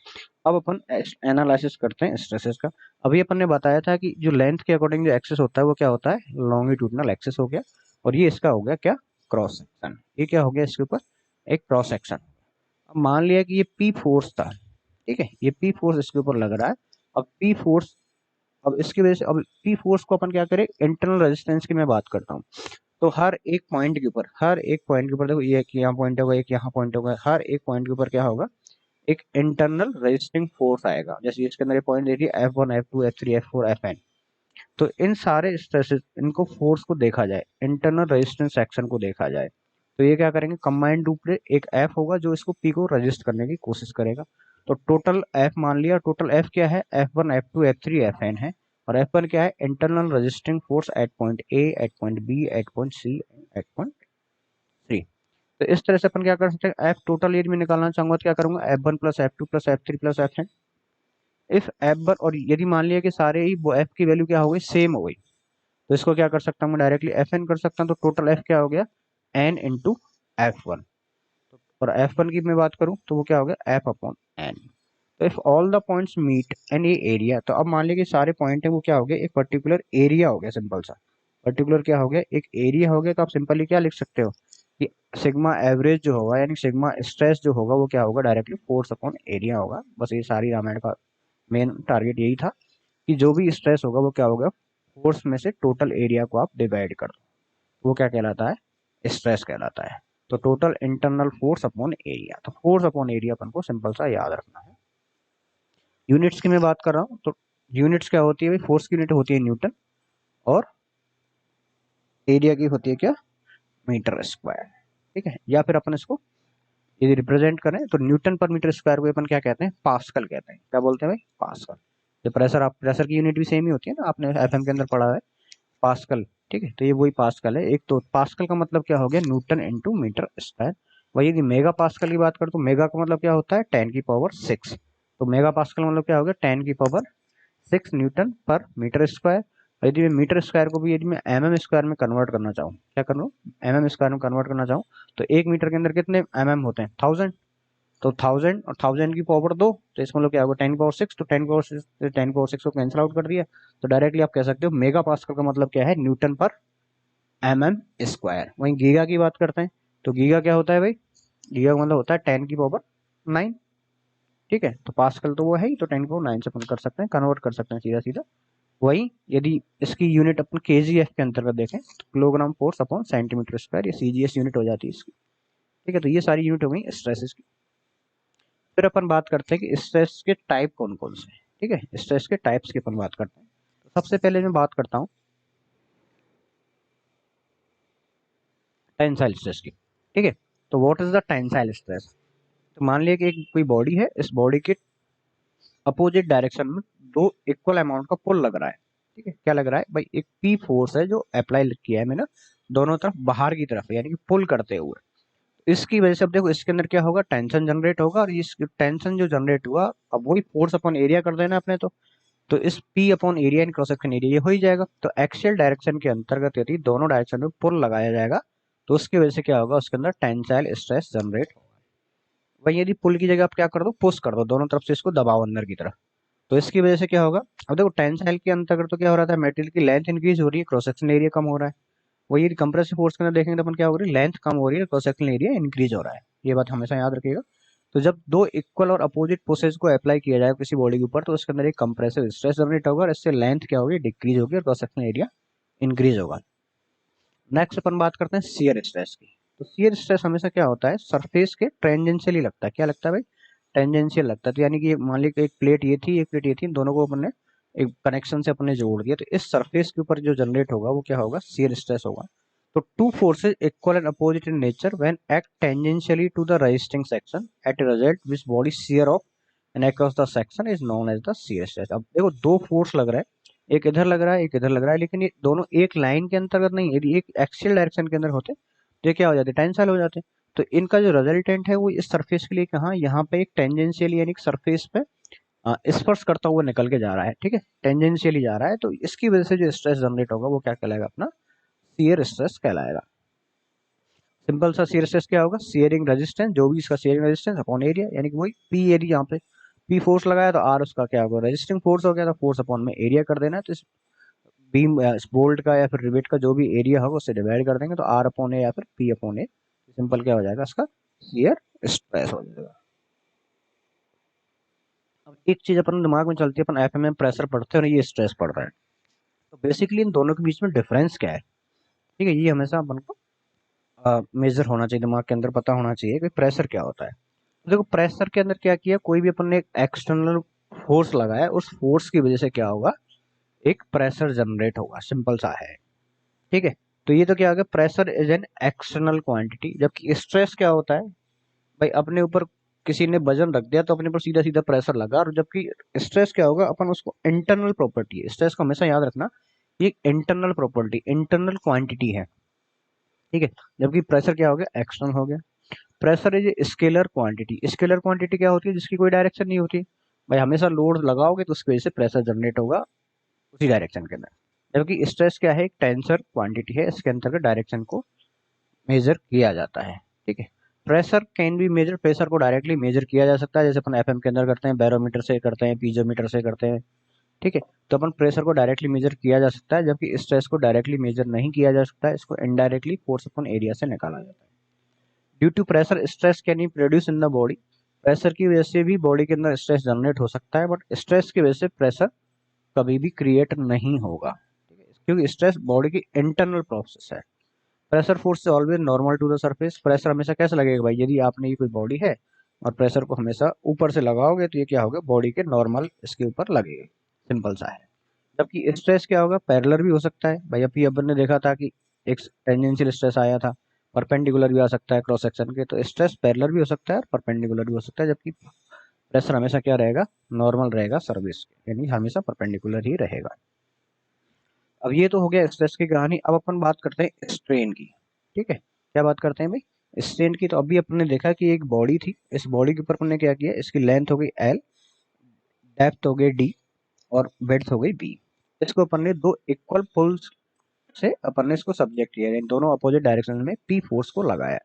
अब अपन एनालिसिस करते हैं स्ट्रेसेस का। अभी अपन ने बताया था कि जो लेंथ के अकॉर्डिंग जो एक्सेस होता है वो क्या होता है, लॉन्गिट्यूडनल एक्सेस हो गया, और ये इसका हो गया क्या, क्रॉस सेक्शन। ये क्या हो गया इसके ऊपर, एक क्रॉस सेक्शन। अब मान लिया कि ये पी फोर्स था, ठीक है, ये पी फोर्स इसके ऊपर लग रहा है। अब पी फोर्स, अब इसकी वजह से, अब पी फोर्स को अपन क्या करें, इंटरनल रेजिस्टेंस की मैं बात करता हूँ। तो हर एक पॉइंट के ऊपर, हर एक पॉइंट के ऊपर देखो, ये एक यहाँ पॉइंट होगा, एक यहाँ पॉइंट होगा, हर एक पॉइंट के ऊपर क्या होगा, एक इंटरनल रेजिस्टिंग फोर्स आएगा। जैसे इसके अंदर ये पॉइंट देखिए, F1 F2 F3 F4 Fn। तो इन सारे स्ट्रेसेस, इनको फोर्स को देखा जाए, इंटरनल रेजिस्टेंस सेक्शन को देखा जाए, तो ये क्या करेंगे, कंबाइंड रूप से एक F होगा जो इसको P को रजिस्ट करने की कोशिश करेगा। तो टोटल F मान लिया, टोटल F क्या है, F1 F2 F3 Fn है, और F1 क्या है, internal resisting force at point A, at point B, at point C, at point three. तो इस तरह से अपन क्या कर सकते हैं, एफ टोटल यदि मैं निकालना चाहूंगा तो क्या करूंगा, F1 plus F2 plus F3 plus Fn। If F1, और यदि मान लिया कि सारे ही वो F की वैल्यू क्या हो गई, सेम हो गई, तो इसको क्या कर सकता हूँ मैं, डायरेक्टली Fn कर सकता हूँ। तो टोटल F क्या हो गया, n इंटू F1। और F1 की मैं बात करूँ तो वो क्या हो गया, F अपॉन n। तो if all the points meet an a area, तो अब मान लिया कि सारे पॉइंट है वो क्या हो गया, एक पर्टिकुलर एरिया हो गया। सिंपल सा पर्टिकुलर क्या हो गया, एक एरिया हो गया। तो आप सिंपली क्या लिख सकते हो, कि सिग्मा एवरेज जो होगा यानी सिग्मा स्ट्रेस जो होगा वो क्या होगा, डायरेक्टली फोर्स अपॉन एरिया होगा। बस ये सारी रामायण का मेन टारगेट यही था कि जो भी स्ट्रेस होगा वो क्या होगा, फोर्स में से टोटल एरिया को आप डिवाइड कर दो, वो क्या कहलाता है, स्ट्रेस कहलाता है। तो total internal force upon area, तो फोर्स अपॉन एरिया अपन को सिंपल सा याद रखना है। यूनिट्स की मैं बात कर रहा हूँ तो यूनिट्स क्या होती है भाई, फोर्स की यूनिट होती है न्यूटन और एरिया की होती है क्या, मीटर स्क्वायर। ठीक है, या फिर अपन इसको यदि रिप्रेजेंट करें तो न्यूटन पर मीटर स्क्वायर को अपन क्या कहते हैं, पास्कल कहते हैं। क्या बोलते हैं भाई, पास्कल। जो प्रेशर, आप प्रेशर की यूनिट भी सेम ही होती है ना, आपने एफएम के अंदर पढ़ा है, पास्कल। ठीक है, तो ये वही पास्कल है। एक तो पास्कल का मतलब क्या हो गया, न्यूटन इंटू मीटर स्क्वायर। वही यदि मेगा पास्कल की बात करें तो मेगा का मतलब क्या होता है, 10⁻6। तो मेगा पास्कल मतलब क्या हो गया, 10⁻6 न्यूटन पर मीटर स्क्वायर। यदि मैं मीटर स्क्वायर को भी यदि मैं स्क्वायर में कन्वर्ट करना चाहूँ, क्या कर लो, स्क्वायर में कन्वर्ट करना चाहूँ, तो एक मीटर के अंदर कितने होते हैं, 1000। तो 1000 और 1000 की पावर 2, तो इसमें मतलब क्या होगा, 10⁻6। तो 10⁻6 को कैंसिल आउट कर दिया, तो डायरेक्टली आप कह सकते हो मेगा पास्कल का मतलब क्या है, न्यूटन पर स्क्वायर। वहीं गीगा की बात करते हैं तो गीगा क्या होता है भाई, गीगा का मतलब होता है 10⁹। ठीक है, तो पास्कल तो वो है ही, तो 10⁹ से अपन कर सकते हैं, कन्वर्ट कर सकते हैं सीधा सीधा। वही यदि इसकी यूनिट अपन केजीएफ के अंतर्गत देखें तो kilogram force upon centimetre square, ये सीजीएस यूनिट हो जाती है इसकी। ठीक है, तो ये सारी यूनिट हो गई स्ट्रेसेस की। फिर अपन बात करते हैं कि स्ट्रेस के टाइप कौन कौन से हैं। ठीक है, स्ट्रेस के टाइप्स की अपन बात करते हैं। तो सबसे पहले मैं बात करता हूँ टेंसाइल स्ट्रेस की। ठीक है, तो what is the tensile stress. तो मान लिया कि एक कोई बॉडी है, इस बॉडी के अपोजिट डायरेक्शन में दो इक्वल अमाउंट का पुल लग रहा है। ठीक है, क्या लग रहा है भाई, एक पी फोर्स है जो अप्लाई किया है मैंने दोनों तरफ बाहर की तरफ, यानी कि पुल करते हुए। इसकी वजह से अब देखो इसके अंदर क्या होगा, टेंशन जनरेट होगा, और इस टेंशन जो जनरेट हुआ अब वही फोर्स अपॉन एरिया कर देना अपने। तो इस P upon area in cross section area ये हो ही जाएगा। तो एक्सियल डायरेक्शन के अंतर्गत यदि दोनों डायरेक्शन में पुल लगाया जाएगा तो उसकी वजह से क्या होगा, उसके अंदर टेंसाइल स्ट्रेस जनरेट होगा। वही यदि पुल की जगह आप क्या कर दो, पुश कर दो, दोनों तरफ से इसको दबाओ अंदर की तरफ, तो इसकी वजह से क्या होगा, अब देखो टेंसाइल के अंतर्गत तो क्या हो रहा था, मेटेरियल की लेंथ इंक्रीज हो रही है, क्रॉस सेक्शन एरिया कम हो रहा है। वही यदि कंप्रेसिव फोर्स के अंदर देखेंगे तो अपन क्या हो रही है, लेंथ कम हो रही है, क्रॉस सेक्शन एरिया इंक्रीज हो रहा है। ये बात हमेशा याद रखिएगा। तो जब दो इक्वल और अपोजिट फोर्सेज को अप्लाई किया जाए किसी बॉडी के ऊपर तो उसके अंदर एक कंप्रेसिव स्ट्रेस जनरेट होगा और इससे लेंथ क्या होगी, डिक्रीज होगी, और क्रॉस सेक्शन एरिया इंक्रीज होगा। नेक्स्ट अपन बात करते हैं शियर स्ट्रेस की। तो शियर स्ट्रेस हमेशा क्या होता है, सरफेस के टेंजेंशियली लगता है। क्या लगता है भाई, टेंजेंशियल लगता है। तो यानी कि मान लीजिए एक प्लेट ये थी, एक प्लेट ये थी, दोनों को अपन ने एक कनेक्शन से अपन ने जोड़ दिया, तो इस सरफेस के ऊपर जो जनरेट होगा वो क्या होगा, शियर स्ट्रेस होगा। तो two forces equal and opposite in nature when act tangentially to the resisting section at a result which body shear off and across the section is known as the shear stress। अब देखो दो force लग रहा है, एक इधर लग रहा है, एक इधर लग रहा है, लेकिन ये दोनों एक लाइन के अंतर्गत नहीं है। यदि एक एक्सियल डायरेक्शन के अंदर होते तो ये क्या हो जाते, टेंसाइल हो जाते। तो इनका जो रिजल्टेंट है वो इस सरफेस के लिए कहाँ, यहाँ पे एक टेंजेंशियल यानी कि सरफेस पे स्पर्श करता हुआ निकल के जा रहा है। ठीक है, टेंजेंशियली जा रहा है, तो इसकी वजह से जो स्ट्रेस जनरेट होगा वो क्या कहलाएगा, अपना शियर स्ट्रेस कहलाएगा। सिंपल सा शियर स्ट्रेस क्या होगा, शियरिंग रेजिस्टेंस, जो भी इसका शियरिंग रेजिस्टेंस अपॉन एरिया, यानी कि वही पी एरिया, यहाँ पे पी फोर्स लगाया तो आर उसका क्या होगा, रेजिस्टिंग फोर्स हो गया, तो फोर्स अपॉन में एरिया कर देना है। तो इस बीम बोल्ट का या फिर रिवेट का जो भी एरिया होगा उससे डिवाइड कर देंगे, तो आर अपॉन ए या फिर पी अपॉन ए, सिंपल क्या हो जाएगा, इसका शियर स्ट्रेस हो जाएगा। अब एक चीज अपन दिमाग में चलती है, अपन एफएम में प्रेशर पढ़ते हैं और ये स्ट्रेस पढ़ रहा है, तो बेसिकली इन दोनों के बीच में डिफरेंस क्या है। ठीक है, ये हमेशा अपन को मेजर होना चाहिए, दिमाग के अंदर पता होना चाहिए कि प्रेशर क्या होता है। तो देखो प्रेशर के अंदर क्या किया, कोई भी अपन ने एक एक्सटर्नल फोर्स लगाया, उस फोर्स की वजह से क्या होगा, एक प्रेशर जनरेट होगा, सिंपल सा है। ठीक है, तो ये तो क्या हो गया, pressure is an external quantity. जबकि स्ट्रेस क्या होता है भाई, अपने ऊपर किसी ने वजन रख दिया तो अपने ऊपर सीधा सीधा प्रेशर लगा, और जबकि स्ट्रेस क्या होगा, अपन उसको इंटरनल प्रॉपर्टी है, स्ट्रेस को हमेशा याद रखना, ये इंटरनल प्रॉपर्टी, इंटरनल क्वांटिटी है। ठीक है, जबकि प्रेशर क्या हो गया, एक्सटर्नल हो गया। Pressure is scalar quantity, scalar quantity क्या होती है, जिसकी कोई डायरेक्शन नहीं होती। भाई हमेशा लोड लगाओगे तो उसकी वजह से प्रेशर जनरेट होगा उसी डायरेक्शन के अंदर। जबकि स्ट्रेस क्या है, एक टेंसर क्वांटिटी है, इसके अंतर्गत डायरेक्शन को मेजर किया जाता है। ठीक है, pressure can be measure, pressure को डायरेक्टली मेजर किया जा सकता है, जैसे अपन एफएम के अंदर करते हैं, बैरोमीटर से करते हैं, पीजोमीटर से करते हैं। ठीक है, तो अपन प्रेशर को डायरेक्टली मेजर किया जा सकता है, जबकि स्ट्रेस को डायरेक्टली मेजर नहीं किया जा सकता है, इसको इनडायरेक्टली फोर्स अपॉन एरिया से निकाला जाता है। Due to pressure stress can be produce in the body, pressure की वजह से भी बॉडी के अंदर स्ट्रेस जनरेट हो सकता है, बट स्ट्रेस की वजह से प्रेशर कभी भी क्रिएट नहीं होगा, ठीक है, क्योंकि स्ट्रेस बॉडी की इंटरनल प्रोसेस है। प्रेशर फोर्स से always normal to the surface, pressure हमेशा कैसे लगेगा भाई, यदि आपने ये कोई बॉडी है और प्रेशर को हमेशा ऊपर से लगाओगे तो ये क्या होगा, बॉडी के नॉर्मल इसके ऊपर लगेगा, सिंपल सा है। जबकि स्ट्रेस क्या होगा, पैरेलल भी हो सकता है भाई, अभी अपन ने देखा था कि एक टेंजेंशियल स्ट्रेस आया था, परपेंडिकुलर भी आ सकता है क्रॉस सेक्शन के, तो स्ट्रेस पैरेलल भी हो सकता है और परपेंडिकुलर भी हो सकता है, जबकि प्रेशर हमेशा क्या रहेगा, नॉर्मल रहेगा सर्विस के, यानी हमेशा परपेंडिकुलर ही रहेगा। अब ये तो हो गया स्ट्रेस की कहानी, अब अपन बात करते हैं स्ट्रेन की, ठीक है, क्या बात करते हैं भाई, स्ट्रेन की। तो अभी अपन ने देखा कि एक बॉडी थी, इस बॉडी के ऊपर अपन ने क्या किया, इसकी लेंथ हो गई एल, डेप्थ हो गई डी, और ब्रेड्थ हो गई बी। इसको अपन ने दो इक्वल पुल्स से अपन ने इसको सब्जेक्ट किया, यानी दोनों अपोजिट डायरेक्शन में पी फोर्स को लगाया।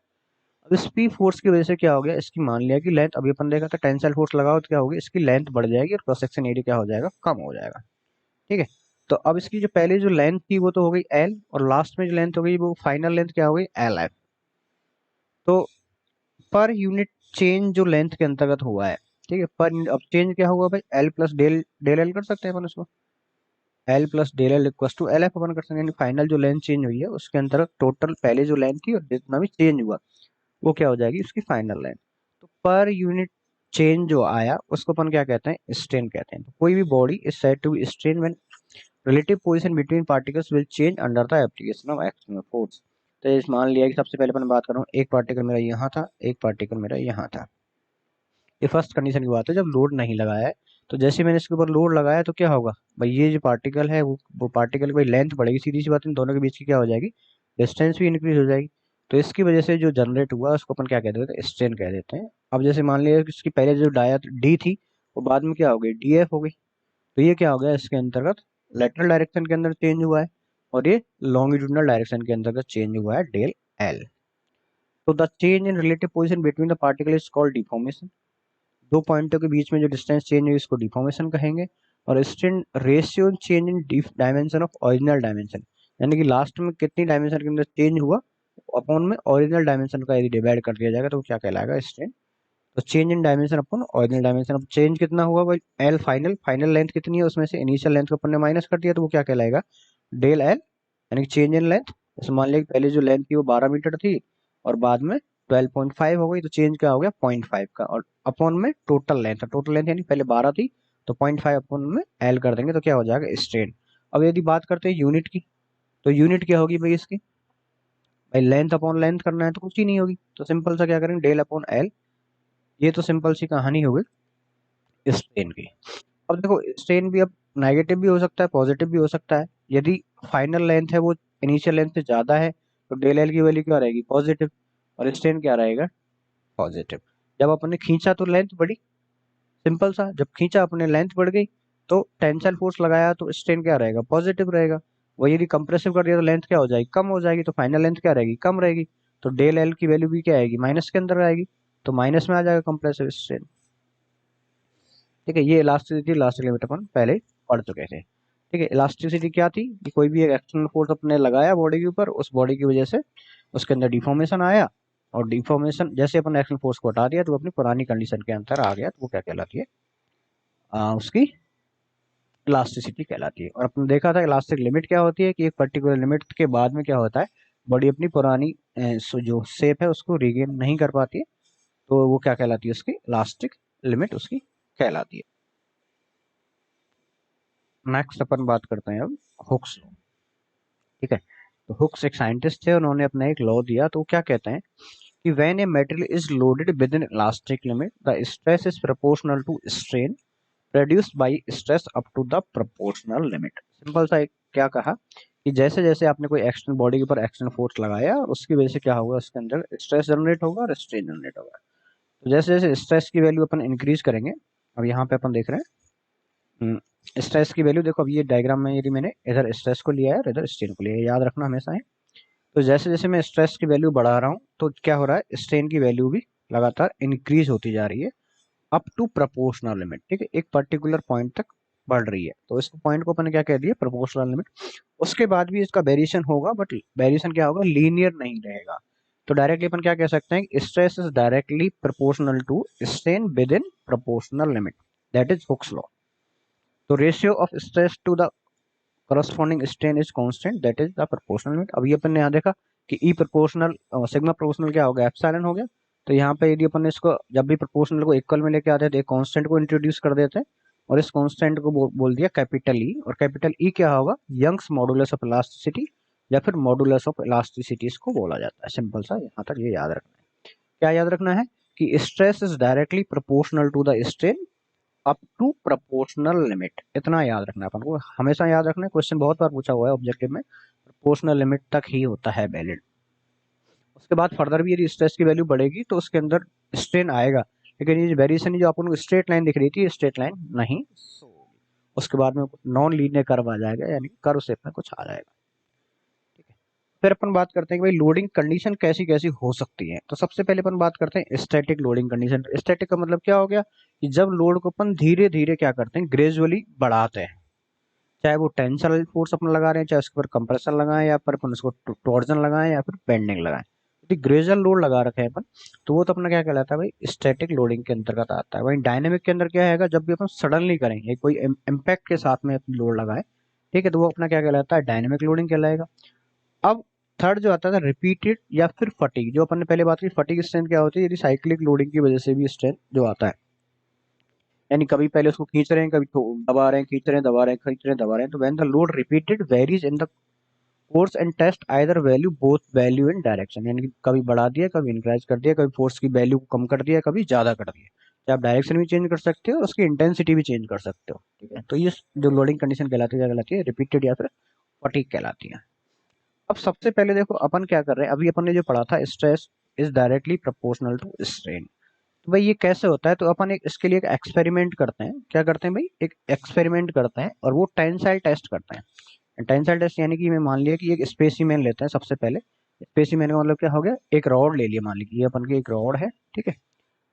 अब इस पी फोर्स की वजह से क्या हो गया, इसकी मान लिया कि लेंथ, अभी अपन देखा था टेंसाइल फोर्स लगाओ तो क्या होगी, इसकी लेंथ बढ़ जाएगी और क्रॉस सेक्शन एरिया क्या हो जाएगा, कम हो जाएगा, ठीक है। तो अब इसकी जो पहले जो लेंथ थी वो तो हो गई एल, और लास्ट में जो लेंथ हो गई वो फाइनल लेंथ क्या हो गई, एल एफ। तो पर यूनिट चेंज जो लेंथ के अंतर्गत हुआ है, ठीक है, पर अब चेंज क्या हुआ भाई, L plus del del L कर सकते हैं अपन इसको, L plus del L equals to L F अपन कर सकते हैं, यानी फाइनल जो लेंथ चेंज हुई है उसके अंतर्गत टोटल पहले जो लेंथ थी और जितना भी चेंज हुआ वो क्या हो जाएगी, उसकी फाइनल लेंथ। तो पर यूनिट चेंज जो आया उसको अपन क्या कहते हैं, स्ट्रेन कहते हैं। तो कोई भी body is said to be strain when relative position between particles will change under the application of external force. तो इस मान लिया कि सबसे पहले अपन बात कर रहा हूँ, एक पार्टिकल मेरा यहाँ था, एक पार्टिकल मेरा यहाँ था, ये फर्स्ट कंडीशन की बात है जब लोड नहीं लगाया है। तो जैसे मैंने इसके ऊपर लोड लगाया तो क्या होगा भाई, ये जो पार्टिकल है वो पार्टिकल की भाई लेंथ बढ़ेगी, सीधी सी बात है, इन दोनों के बीच की क्या हो जाएगी, डिस्टेंस भी इंक्रीज हो जाएगी। तो इसकी वजह से जो जनरेट हुआ उसको अपन क्या कह देते हैं, स्ट्रेन कह देते हैं। अब जैसे मान लिया कि इसकी पहले जो डाया डी थी वो बाद में क्या हो गई, डी एफ हो गई, तो ये क्या हो गया, इसके अंतर्गत लेटरल डायरेक्शन के अंदर चेंज हुआ है, और ये लॉन्गिट्यूडनल डायरेक्शन के अंतर्गत चेंज हुआ है, डेल एल। तो the change in relative position between the particle is called deformation, दो पॉइंटों के बीच में जो डिस्टेंस चेंज हुई इसको डिफॉर्मेशन कहेंगे। और strain ratio change in dimension of original dimension, यानी कि लास्ट में कितनी डायमेंशन के अंदर चेंज हुआ अपॉन में ओरिजिनल डायमेंशन का यदि डिवाइड कर दिया जाएगा तो क्या कहलाएगा, स्ट्रेन। तो change in dimension upon original dimension, अब चेंज कितना हुआ भाई, एल फाइनल, फाइनल लेंथ कितनी है उसमें से इनिशियल लेंथ को अपन ने माइनस कर दिया तो वो क्या कहलाएगा, डेल एल, यानी कि चेंज इन लेंथ। जैसे मान लिया पहले जो लेंथ थी वो 12 मीटर थी और बाद में 12.5 हो गई, तो चेंज क्या हो गया, 0.5 का, और अपॉन में टोटल लेंथ, टोटल लेंथ यानी पहले 12 थी तो 0.5 अपॉन में एल कर देंगे तो क्या हो जाएगा, स्ट्रेन। अब यदि बात करते हैं यूनिट की, तो यूनिट क्या होगी भाई इसकी, भाई लेंथ अपॉन लेंथ करना है तो कुछ ही नहीं होगी, तो सिंपल सा क्या करेंगे, डेल अपॉन एल। ये तो सिंपल सी कहानी हो गई स्ट्रेन की। अब देखो स्ट्रेन भी अब नेगेटिव भी हो सकता है पॉजिटिव भी हो सकता है, यदि फाइनल लेंथ है वो इनिशियल लेंथ से ज्यादा है तो डेल एल की वैल्यू क्या रहेगी, पॉजिटिव, और स्ट्रेन क्या रहेगा, पॉजिटिव। जब अपन ने खींचा तो लेंथ बढ़ी, सिंपल सा, जब खींचा अपने लेंथ बढ़ गई तो टेंसाइल फोर्स लगाया तो स्ट्रेन क्या रहेगा, पॉजिटिव रहेगा। वही यदि कंप्रेसिव कर दिया तो लेंथ क्या हो जाएगी, कम हो जाएगी, तो फाइनल लेंथ क्या रहेगी, कम रहेगी, तो डेल एल की वैल्यू भी क्या आएगी, माइनस के अंदर आएगी, तो माइनस में आ जाएगा कंप्रेसिव स्ट्रेन, ठीक है। ये इलास्टिसिटी इलास्टिक लिमिट अपन पहले पढ़ चुके थे, ठीक है। इलास्टिसिटी क्या थी कि कोई भी एक एक्सटर्नल फोर्स अपने लगाया बॉडी के ऊपर, उस बॉडी की वजह से उसके अंदर डिफॉर्मेशन आया, और डिफॉर्मेशन जैसे अपन एक्सटर्नल फोर्स को हटा दिया तो अपनी पुरानी कंडीशन के अंदर आ गया, तो वो क्या कहलाती है, उसकी इलास्टिसिटी कहलाती है। और अपन देखा था इलास्टिक लिमिट क्या होती है कि एक पर्टिकुलर लिमिट के बाद में क्या होता है, बॉडी अपनी पुरानी जो शेप है उसको रिगेन नहीं कर पाती है, तो वो क्या कहलाती है, उसकी इलास्टिक लिमिट उसकी कहलाती है। नेक्स्ट अपन बात करते हैं अब हुक्स लॉ, ठीक है। तो हुक्स एक साइंटिस्ट थे, उन्होंने अपना एक लॉ दिया, तो वो क्या कहते हैं कि when a material is loaded within elastic limit the stress is proportional to strain produced by stress up to the proportional limit. Simple सा एक क्या कहा कि जैसे जैसे आपने कोई एक्सटर्नल बॉडी के ऊपर एक्सटर्नल फोर्स लगाया उसकी वजह से क्या होगा, उसके अंदर स्ट्रेस जनरेट होगा और स्ट्रेन जनरेट होगा। तो जैसे जैसे स्ट्रेस की वैल्यू अपन इंक्रीज करेंगे, अब यहाँ पे अपन देख रहे हैं स्ट्रेस की वैल्यू, देखो अब ये डायग्राम में यदि मैंने इधर स्ट्रेस को लिया है और इधर स्ट्रेन को लिया है, याद रखना हमेशा है। तो जैसे जैसे मैं स्ट्रेस की वैल्यू बढ़ा रहा हूँ तो क्या हो रहा है, स्ट्रेन की वैल्यू भी लगातार इंक्रीज होती जा रही है अप टू प्रोपोर्शनल लिमिट, ठीक है, एक पर्टिकुलर पॉइंट तक बढ़ रही है, तो इस पॉइंट को अपन ने क्या कह दिया, प्रोपोर्शनल लिमिट। उसके बाद भी इसका वेरिएशन होगा, बट वेरिएशन क्या होगा, लीनियर नहीं रहेगा, तो डायरेक्टली अपन क्या कह सकते हैं, stress is directly proportional to strain within proportional limit, that is Hooke's law. तो ratio of stress to the corresponding strain is constant, that is the proportional limit. अब ये अपन ने यहाँ देखा कि ई प्रोपोर्शनल सिग्मा प्रोपोर्शनल क्या हो गया, एप्सिलॉन हो गया। तो यहाँ पे यदि अपन इसको जब भी प्रोपोर्शनल को इक्वल में लेके आते हैं तो एक कांस्टेंट को इंट्रोड्यूस कर देते हैं और इस कांस्टेंट को बोल दिया कैपिटल ई, और कैपिटल ई क्या होगा, यंग्स मॉडुलस ऑफ इलास्टिसिटी या फिर मॉडुलस ऑफ इलास्टिसिटी इसको बोला जाता है। सिंपल सा, यहाँ तक ये याद रखना है। क्या याद रखना है कि stress is directly proportional to the strain up to proportional limit, इतना याद रखना है अपन को, हमेशा याद रखना है। क्वेश्चन बहुत बार पूछा हुआ है ऑब्जेक्टिव में, प्रोपोर्शनल लिमिट तक ही होता है वैलिड। उसके बाद फर्दर भी यदि स्ट्रेस की वैल्यू बढ़ेगी तो उसके अंदर स्ट्रेन आएगा, लेकिन ये वेरिएशन जो अपन को स्ट्रेट लाइन दिख रही थी, स्ट्रेट लाइन नहीं, उसके बाद में नॉन लीनियर कर्व आ जाएगा, यानी कर्व शेप में कुछ आ जाएगा। ठीक है, फिर अपन बात करते हैं कि भाई लोडिंग कंडीशन कैसी कैसी हो सकती है। तो सबसे पहले अपन बात करते हैं स्टैटिक लोडिंग कंडीशन। स्टैटिक का मतलब क्या हो गया कि जब लोड को अपन धीरे धीरे क्या करते हैं, ग्रेजुअली बढ़ाते हैं, चाहे वो टेंसल फोर्स अपन लगा रहे हैं, चाहे उसके ऊपर कंप्रेशन लगाएं या फिर अपन उसको टॉर्जन लगाएं या फिर बेंडिंग लगाएं, यदि ग्रेजुअल लोड लगा रखे हैं अपन तो वो तो अपना क्या कहलाता है भाई, स्टैटिक लोडिंग के अंतर्गत आता है। वहीं डायनेमिक के अंदर क्या है, जब भी अपन सडनली करेंगे कोई इम्पैक्ट के साथ में अपनी लोड लगाए, ठीक है, तो वो अपना क्या कहलाता है, डायनेमिक लोडिंग कहलाएगा। अब थर्ड जो आता है रिपीटेड या फिर फटीग, जो अपन ने पहले बात की, फटीग स्ट्रेंथ क्या होती है, यदि साइक्लिक लोडिंग की वजह से भी स्ट्रेंथ जो आता है, यानी कभी पहले उसको खींच रहे हैं, कभी दबा रहे हैं, खींच रहे हैं, दबा रहे हैं, खींच रहे हैं, दबा रहे हैं, तो when the load repeated varies in the force and test either value both value in direction, यानी कि कभी बढ़ा दिया, कभी इंक्रीज कर दिया, कभी फोर्स की वैल्यू को कम कर दिया, कभी ज्यादा कर दिया, तो आप डायरेक्शन भी चेंज कर सकते हो, उसकी इंटेंसिटी भी चेंज कर सकते हो। ठीक है, तो ये जो लोडिंग कंडीशन कहलाती है, क्या कहलाती है, रिपीटेड या फिर फटीग कहलाती है। अब सबसे पहले देखो अपन क्या कर रहे हैं, अभी अपन ने जो पढ़ा था stress is directly proportional to strain, तो भाई ये कैसे होता है, तो अपन एक इसके लिए एक एक्सपेरिमेंट करते हैं। क्या करते हैं भाई, एक एक्सपेरिमेंट करते हैं और वो टेंसाइल टेस्ट करते हैं। टेंसाइल टेस्ट यानी कि मैं मान लिया कि एक स्पेसिमेन लेते हैं। सबसे पहले स्पेसिमेन का मतलब क्या हो गया, एक रॉड ले लिया, मान लीजिए ये अपन की एक रॉड है, ठीक है,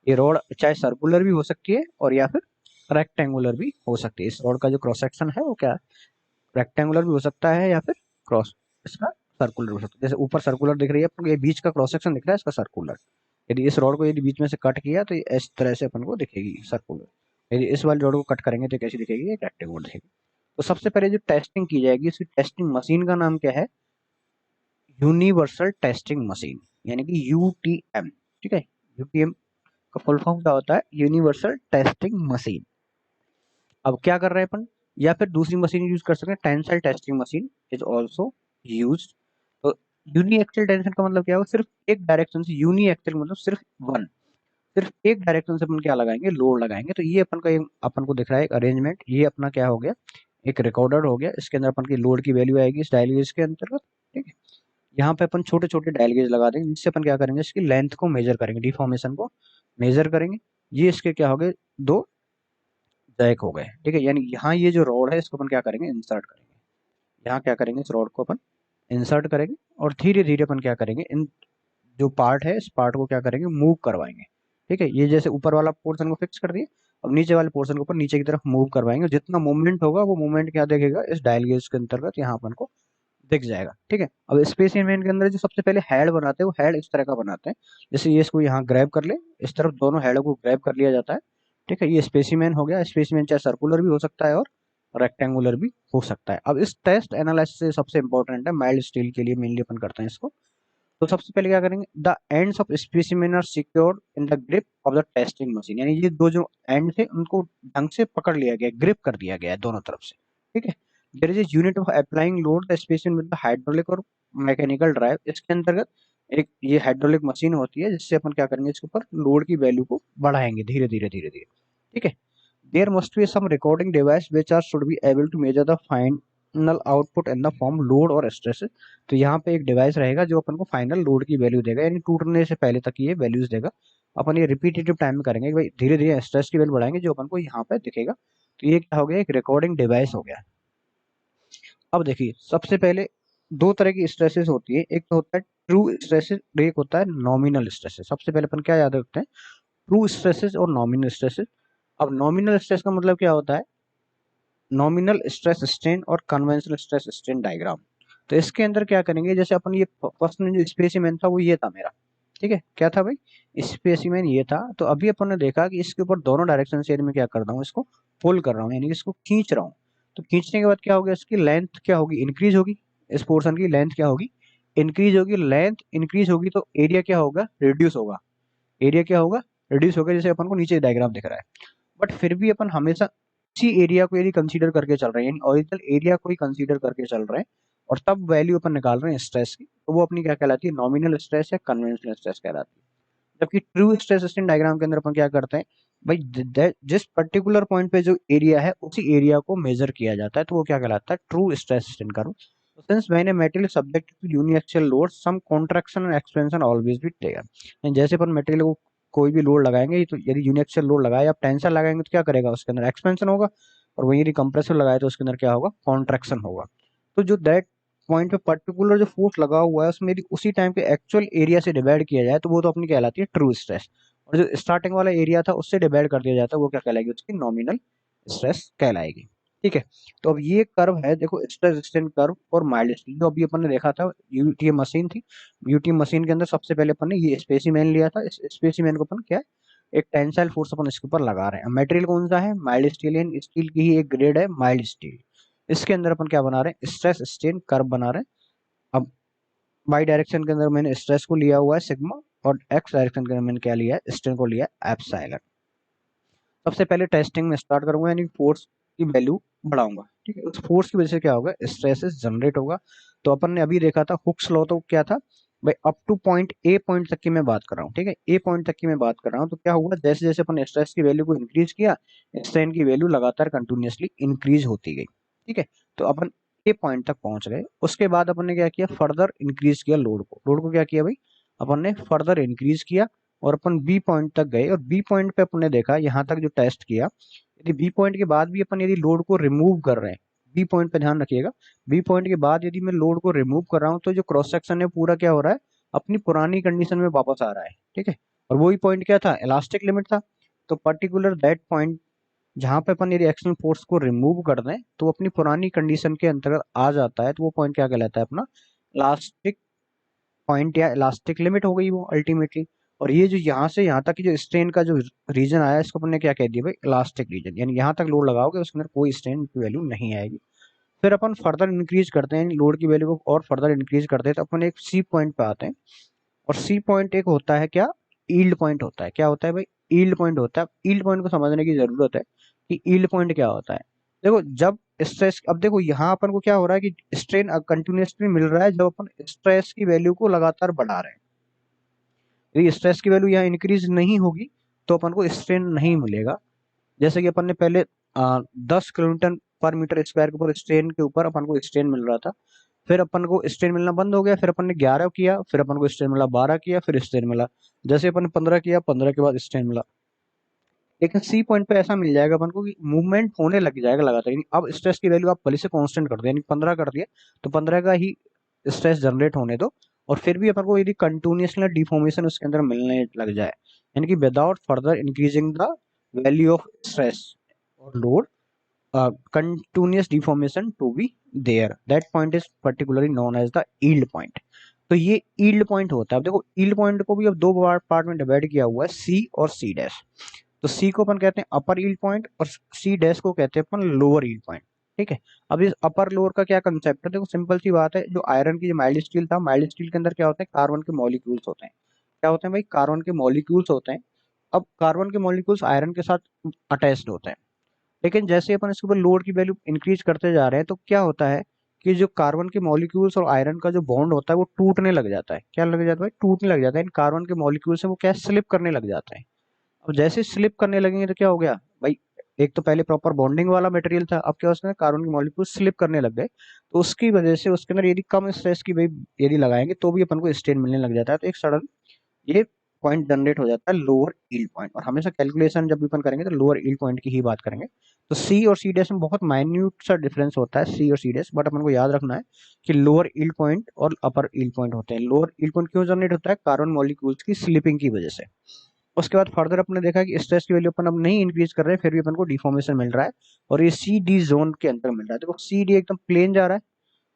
ये रॉड चाहे सर्कुलर भी हो सकती है और या फिर रेक्टेंगुलर भी हो सकती है। इस रॉड का जो क्रॉस सेक्शन है वो क्या रेक्टेंगुलर भी हो सकता है या फिर क्रॉस इसका सर्कुलर हो सकता है। जैसे ऊपर सर्कुलर दिख रही है अपन को, ये बीच का क्रॉस सेक्शन दिख रहा है इसका सर्कुलर, यदि इस रॉड को यदि बीच में से कट किया तो ये इस तरह से अपन को दिखेगी सर्कुलर। यदि इस वाली रॉड को कट करेंगे तो कैसी दिखेगी, एक रेक्टेंगुलर दिखेगी। तो सबसे पहले जो टेस्टिंग की जाएगी, उसकी टेस्टिंग मशीन का नाम क्या है, यूनिवर्सल टेस्टिंग मशीन, यानी कि यूटीएम। ठीक है, यूटीएम का फुल फॉर्म क्या होता है, यूनिवर्सल टेस्टिंग मशीन। अब क्या कर रहे हैं अपन, या फिर दूसरी मशीन यूज कर सकते हैं, tensile testing machine is also use. तो यूनी एक्सल टेंशन का मतलब क्या है, सिर्फ एक डायरेक्शन से, यूनी एक्सल मतलब सिर्फ वन, सिर्फ एक डायरेक्शन से अपन क्या लगाएंगे, लोड लगाएंगे। तो ये अपन का अपन को दिख रहा है एक अरेंजमेंट, ये अपना क्या हो गया, एक रिकॉर्डर हो गया, इसके अंदर अपन की लोड की वैल्यू आएगी इस डायल गेज के अंतर्गत। ठीक है, यहाँ पे अपन छोटे छोटे डायल गेज लगा देंगे, जिससे अपन क्या करेंगे, इसकी लेंथ को मेजर करेंगे, डिफॉर्मेशन को मेजर करेंगे। ये इसके क्या हो गए, दो जैक हो गए। ठीक है, यानी यहाँ ये जो रॉड है इसको अपन क्या करेंगे, इंसर्ट करेंगे, यहाँ क्या करेंगे, इस रॉड को अपन इंसर्ट करेंगे और धीरे धीरे अपन क्या करेंगे, इन जो पार्ट है इस पार्ट को क्या करेंगे, मूव करवाएंगे। ठीक है, ये जैसे ऊपर वाला पोर्शन को फिक्स कर दिए, अब नीचे वाले पोर्शन को ऊपर नीचे की तरफ मूव करवाएंगे। जितना मूवमेंट होगा वो मूवमेंट क्या देखेगा, इस डायल गेज के अंतर्गत यहाँ अपन को दिख जाएगा। ठीक है, अब स्पेसिमेन के अंदर जो सबसे पहले हेड बनाते हैं, वो हेड इस तरह का बनाते हैं, जैसे ये इसको यहाँ ग्रैब कर ले, इस तरफ दोनों हेडों को ग्रैब कर लिया जाता है। ठीक है, ये स्पेसिमेन हो गया। स्पेसिमेन चाहे सर्कुलर भी हो सकता है और रेक्टेंगुलर भी हो सकता है। अब इस टेस्ट एनालिसिस सबसे इंपॉर्टेंट है, माइल्ड स्टील के लिए मेनली अपन करते हैं इसको। तो सबसे पहले क्या करेंगे, the ends of specimen are secured in the grip of the testing machine, यानी ये दो जो एंड थे उनको ढंग से पकड़ लिया गया, ग्रिप कर दिया गया है दोनों तरफ से। ठीक है, there is unit of applying load the specimen with the hydraulic और मैकेनिकल ड्राइव, इसके अंतर्गत एक ये हाइड्रोलिक मशीन होती है जिससे अपन क्या करेंगे, इसके ऊपर लोड की वैल्यू को बढ़ाएंगे धीरे धीरे धीरे धीरे। ठीक है, there must be some recording device which are should be able to measure the final output in the form load और स्ट्रेस। तो यहाँ पे एक डिवाइस रहेगा जो अपन को फाइनल लोड की वैल्यू देगा, यानी टूटने से पहले तक ये वैल्यूज देगा। अपन ये रिपीटेटिव टाइम में करेंगे, भाई धीरे धीरे स्ट्रेस की वैल्यू बढ़ाएंगे जो अपन को यहाँ पे दिखेगा। तो ये क्या हो गया, एक रिकॉर्डिंग डिवाइस हो गया। अब देखिए, सबसे पहले दो तरह की स्ट्रेसेस होती है, एक तो होता है ट्रू स्ट्रेसेस, एक होता है नॉमिनल स्ट्रेसेस। सबसे पहले अपन क्या याद रखते हैं, ट्रू स्ट्रेसेस और नॉमिनल स्ट्रेसेस। अब नॉमिनल स्ट्रेस का मतलब क्या होता है, नॉमिनल स्ट्रेस स्ट्रेन और कन्वेंशनल स्ट्रेस स्ट्रेन डायग्राम। तो इसके अंदर क्या करेंगे, जैसे अपन ये फर्स्ट में जो स्पेसिमेन था वो ये था मेरा, ठीक है, क्या था भाई, स्पेसिमेन ये था। तो अभी अपन ने देखा कि इसके ऊपर दोनों डायरेक्शन से मैं क्या कर रहा हूँ, इसको पुल कर रहा हूँ, यानी कि इसको खींच रहा हूँ। तो खींचने के बाद क्या होगा, इसकी लेंथ क्या होगी, इंक्रीज होगी। इस पोर्शन की लेंथ क्या होगी, इंक्रीज होगी। लेंथ इंक्रीज होगी तो एरिया क्या होगा, रिड्यूस होगा। एरिया क्या होगा, रिड्यूस होगा, जैसे अपन को नीचे डायग्राम दिख रहा है। बट फिर भी अपन हमेशा उसी एरिया को यदि कंसीडर करके चल रहे हैं, यानी ओरिजिनल एरिया को ही कंसीडर करके चल रहे हैं, और तब वैल्यू अपन निकाल रहे हैं स्ट्रेस की, तो वो अपनी क्या कहलाती है, नॉमिनल स्ट्रेस या कन्वेंशनल स्ट्रेस कहलाती है। जबकि ट्रू स्ट्रेस स्ट्रेन डायग्राम के अंदर अपन क्या करते हैं भाई, जिस पर्टिकुलर पॉइंट पे जो एरिया है उसी एरिया को मेजर किया जाता है, तो वो क्या कहलाता है, true stress strain curve. Since when a material subject to uniaxial load some contraction and expansion always be taken. जैसे अपन मटेरियल को कोई भी लोड लगाएंगे, तो यदि यूनिएक्सियल लोड लगाए, आप टेंशन लगाएंगे तो क्या करेगा, उसके अंदर एक्सपेंशन होगा। और वहीं यदि कंप्रेसर लगाए तो उसके अंदर क्या होगा, कॉन्ट्रैक्शन होगा। तो जो दैट पॉइंट पे पर्टिकुलर जो फोर्स लगा हुआ है उसमें यदि उसी टाइम पे एक्चुअल एरिया से डिवाइड किया जाए तो वो तो अपनी कहलाती है ट्रू स्ट्रेस। और जो स्टार्टिंग वाला एरिया था उससे डिवाइड कर दिया जाता है, वो क्या कहलाएगी, उसकी नॉमिनल स्ट्रेस कहलाएगी। ठीक है, तो अब ये कर्व है, देखो स्ट्रेस स्ट्रेन कर्व और माइल्ड स्टील, जो अभी अपन ने देखा था, यूटीएम मशीन थी। यूटीएम मशीन के अंदर सबसे पहले अपन ने ये स्पेसिमेन लिया था। इस स्पेसिमेन को अपन क्या है, एक टेंसाइल फोर्स अपन इसके ऊपर लगा रहे हैं। मटेरियल कौन सा है, माइल्ड स्टील, यानी स्टील की ही एक ग्रेड है माइल्ड स्टील। इसके अंदर अपन क्या बना रहे हैं, स्ट्रेस स्ट्रेन कर्व बना रहे हैं। अब वाई डायरेक्शन के अंदर मैंने स्ट्रेस को लिया हुआ है सिग्मा, और एक्स डायरेक्शन के अंदर मैंने क्या लिया है, स्ट्रेन को लिया है एप्सिलॉन। सबसे पहले टेस्टिंग में स्टार्ट करूंगा, यानी फोर्स की वैल्यू बढ़ाऊंगा। ठीक है, उस फोर्स की वजह से क्या होगा, स्ट्रेसेस जनरेट होगा। तो अपन ने अभी देखा था हुक्स लॉ, तो क्या था भाई, up two point A point तक की मैं बात कर रहा हूँ। ठीक है, ए पॉइंट तक की मैं बात कर रहा हूँ, तो क्या हुआ, जैसे जैसे अपन स्ट्रेस की वैल्यू को इंक्रीज किया, स्ट्रेन की वैल्यू लगातार कंटिन्यूअसली इंक्रीज होती गई। ठीक है, तो अपन ए पॉइंट तक पहुंच गए। उसके बाद अपन ने क्या किया, फर्दर इंक्रीज किया लोड को क्या किया भाई, अपन ने फर्दर इंक्रीज किया, और अपन बी पॉइंट तक गए। और बी पॉइंट पे अपन ने देखा, यहाँ तक जो टेस्ट किया, यदि बी पॉइंट के बाद भी अपन यदि लोड को रिमूव कर रहे हैं, बी पॉइंट पे ध्यान रखिएगा, बी पॉइंट के बाद यदि मैं लोड को रिमूव कर रहा हूँ तो जो क्रॉस सेक्शन है पूरा क्या हो रहा है, अपनी पुरानी कंडीशन में वापस आ रहा है। ठीक है, और वही पॉइंट क्या था, इलास्टिक लिमिट था। तो पर्टिकुलर दैट पॉइंट जहां पे अपन यदि एक्सटर्नल फोर्स को रिमूव कर दें तो अपनी पुरानी कंडीशन के अंतर्गत आ जाता है, तो वो पॉइंट क्या कहलाता है, अपना इलास्टिक पॉइंट या इलास्टिक लिमिट हो गई वो अल्टीमेटली। और ये जो यहाँ से यहाँ तक की जो स्ट्रेन का जो रीजन आया, इसको अपन ने क्या कह दिया भाई, इलास्टिक रीजन, यानी यहाँ तक लोड लगाओगे उसके अंदर कोई स्ट्रेन की वैल्यू नहीं आएगी। फिर अपन फर्दर इंक्रीज करते हैं लोड की वैल्यू को, और फर्दर इंक्रीज करते हैं, तो अपन एक सी पॉइंट पे आते हैं। और सी पॉइंट एक होता है क्या, ईल्ड पॉइंट होता है। क्या होता है भाई, ईल्ड पॉइंट होता है। ईल्ड पॉइंट को समझने की जरूरत है कि ईल्ड पॉइंट क्या होता है। देखो, जब स्ट्रेस, अब देखो यहाँ अपन को क्या हो रहा है कि स्ट्रेन कंटिन्यूसली मिल रहा है, जब अपन स्ट्रेस की वैल्यू को लगातार बढ़ा रहे हैं। यदि स्ट्रेस की वैल्यू यहाँ इंक्रीज नहीं होगी तो अपन को स्ट्रेन नहीं मिलेगा। जैसे कि अपन ने पहले 10 किलोमीटर पर मीटर स्क्वायर के ऊपर स्ट्रेन के ऊपर अपन को स्ट्रेन मिल रहा था, फिर अपन को स्ट्रेन मिलना बंद हो गया, फिर अपन ने 11 किया, फिर अपन को स्ट्रेन मिला, 12 किया, फिर स्ट्रेन मिला। जैसे अपन ने 15 किया, 15 के बाद स्ट्रेन मिला। लेकिन सी पॉइंट पे ऐसा मिल जाएगा अपन को कि मूवमेंट होने लग जाएगा लगातार। यानी अब स्ट्रेस की वैल्यू आप पहले से कांस्टेंट कर दो, यानी 15 कर दिया तो 15 का ही स्ट्रेस जनरेट होने दो। और फिर भी अपन को यदि कंटिन्यूसली डिफॉर्मेशन उसके अंदर मिलने लग जाए, यानी कि without further increasing the value of stress और load, continuous deformation to be there, that point is particularly known as the yield point। तो ये yield point होता है। अब देखो yield point को भी अब दो पार्ट में डिवाइड किया हुआ है, C और C डैश। तो C को अपन कहते हैं अपर yield point और C डैश को कहते हैं अपन लोअर yield point। ठीक है, अब इस अपर लोअर का क्या कंसेप्ट है, देखो सिंपल सी बात है, जो आयरन की जो माइल्ड स्टील था, माइल्ड स्टील के अंदर क्या होता है, कार्बन के मॉलिक्यूल्स होते हैं। क्या होते हैं भाई, कार्बन के मॉलिक्यूल्स होते हैं। अब कार्बन के मॉलिक्यूल्स आयरन के साथ अटैच्ड होते हैं। लेकिन जैसे अपन इसके ऊपर लोड की वैल्यू इंक्रीज करते जा रहे हैं तो क्या होता है कि जो कार्बन के मॉलिक्यूल्स और आयरन का जो बॉन्ड होता है वो टूटने लग जाता है। क्या लग जाता है, टूटने लग जाता है। इन कार्बन के मॉलिक्यूल से वो क्या स्लिप करने लग जाते हैं। अब जैसे स्लिप करने लगेंगे तो क्या हो गया भाई, एक तो पहले प्रॉपर बॉन्डिंग वाला मटेरियल था, अब क्या उसमें कार्बन के मॉलिक्यूल स्लिप करने लग गए। तो उसकी वजह से उसके अंदर यदि कम स्ट्रेस की भाई यदि लगाएंगे तो भी अपन को स्ट्रेन मिलने लग जाता है। तो एक सडन ये पॉइंट जनरेट हो जाता है लोअर यील्ड पॉइंट। और हमेशा कैलकुलेशन जब भी अपन करेंगे तो लोअर यील्ड पॉइंट की ही बात करेंगे। तो सी और सी डैश में बहुत माइन्यूट सा डिफरेंस होता है, सी और सी डैश, बट अपन को याद रखना है कि लोअर यील्ड पॉइंट और अपर यील्ड पॉइंट होते हैं। लोअर यील्ड पॉइंट क्यों जनरेट होता है, कार्बन मॉलिक्यूल्स की स्लिपिंग की वजह से। उसके बाद फर्दर अपने देखा कि स्ट्रेस की वैल्यू अपन अब नहीं इंक्रीज कर रहे हैं, फिर भी अपन को डिफॉर्मेशन मिल रहा है, और ये सी डी जोन के अंदर मिल रहा है। देखो सी डी एकदम प्लेन जा रहा है,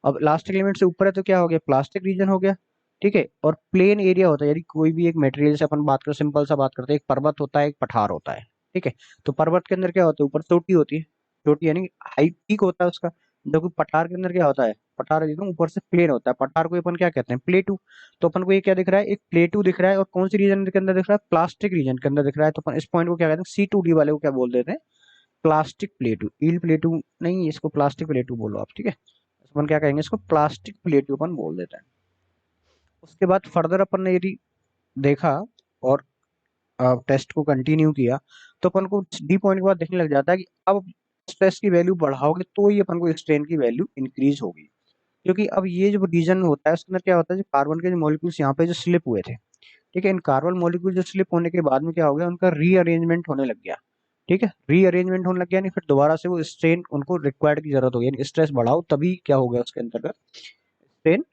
अब इलास्टिक लिमिट से ऊपर है तो क्या हो गया, प्लास्टिक रीजन हो गया। ठीक है। और प्लेन एरिया होता है, यदि कोई भी एक मटेरियल से अपन बात करें, सिंपल सा बात करते हैं, एक पर्वत होता है, एक पठार होता है। ठीक है। तो पर्वत के अंदर क्या होता है, ऊपर चोटी होती है, चोटी यानी हाई पीक होता है उसका। जबकि पठार के अंदर क्या होता है, पठार एकदम ऊपर से प्लेन होता है। पठार को अपन क्या कहते हैं, प्लेटू। तो अपन को ये क्या दिख रहा है, एक प्लेटू दिख रहा है, और कौन सी रीजन के अंदर दिख रहा है, प्लास्टिक रीजन के अंदर दिख रहा है। तो अपन इस पॉइंट को क्या कहते हैं, C2D वाले को क्या बोल देते हैं, प्लास्टिक प्लेटू। ईल प्लेटू नहीं, इसको प्लास्टिक प्लेटू बोलो आप। ठीक है। अपन क्या कहेंगे, इसको प्लास्टिक प्लेटू अपन बोल देते हैं। उसके बाद फर्दर अपन ने यदि देखा और टेस्ट को कंटिन्यू किया, तो अपन को डी पॉइंट के बाद देखने लग जाता है कि अब स्ट्रेस की वैल्यू बढ़ाओगे तो ही अपन को स्ट्रेन की वैल्यू इंक्रीज होगी। क्योंकि अब ये जो रीजन होता है उसके अंदर क्या होता है, जो कार्बन के जो मॉलिक्यूल्स यहाँ पे जो स्लिप हुए थे, ठीक है, इन कार्बन मॉलिक्यूल जो स्लिप होने के बाद में क्या हो गया, उनका रीअरेंजमेंट होने लग गया। ठीक है। रीअरेंजमेंट होने लग गया, नहीं फिर दोबारा से वो स्ट्रेन उनको रिक्वायर्ड की जरूरत होगी, यानी स्ट्रेस बढ़ाओ तभी क्या हो गया उसके अंतर्गत स्ट्रेन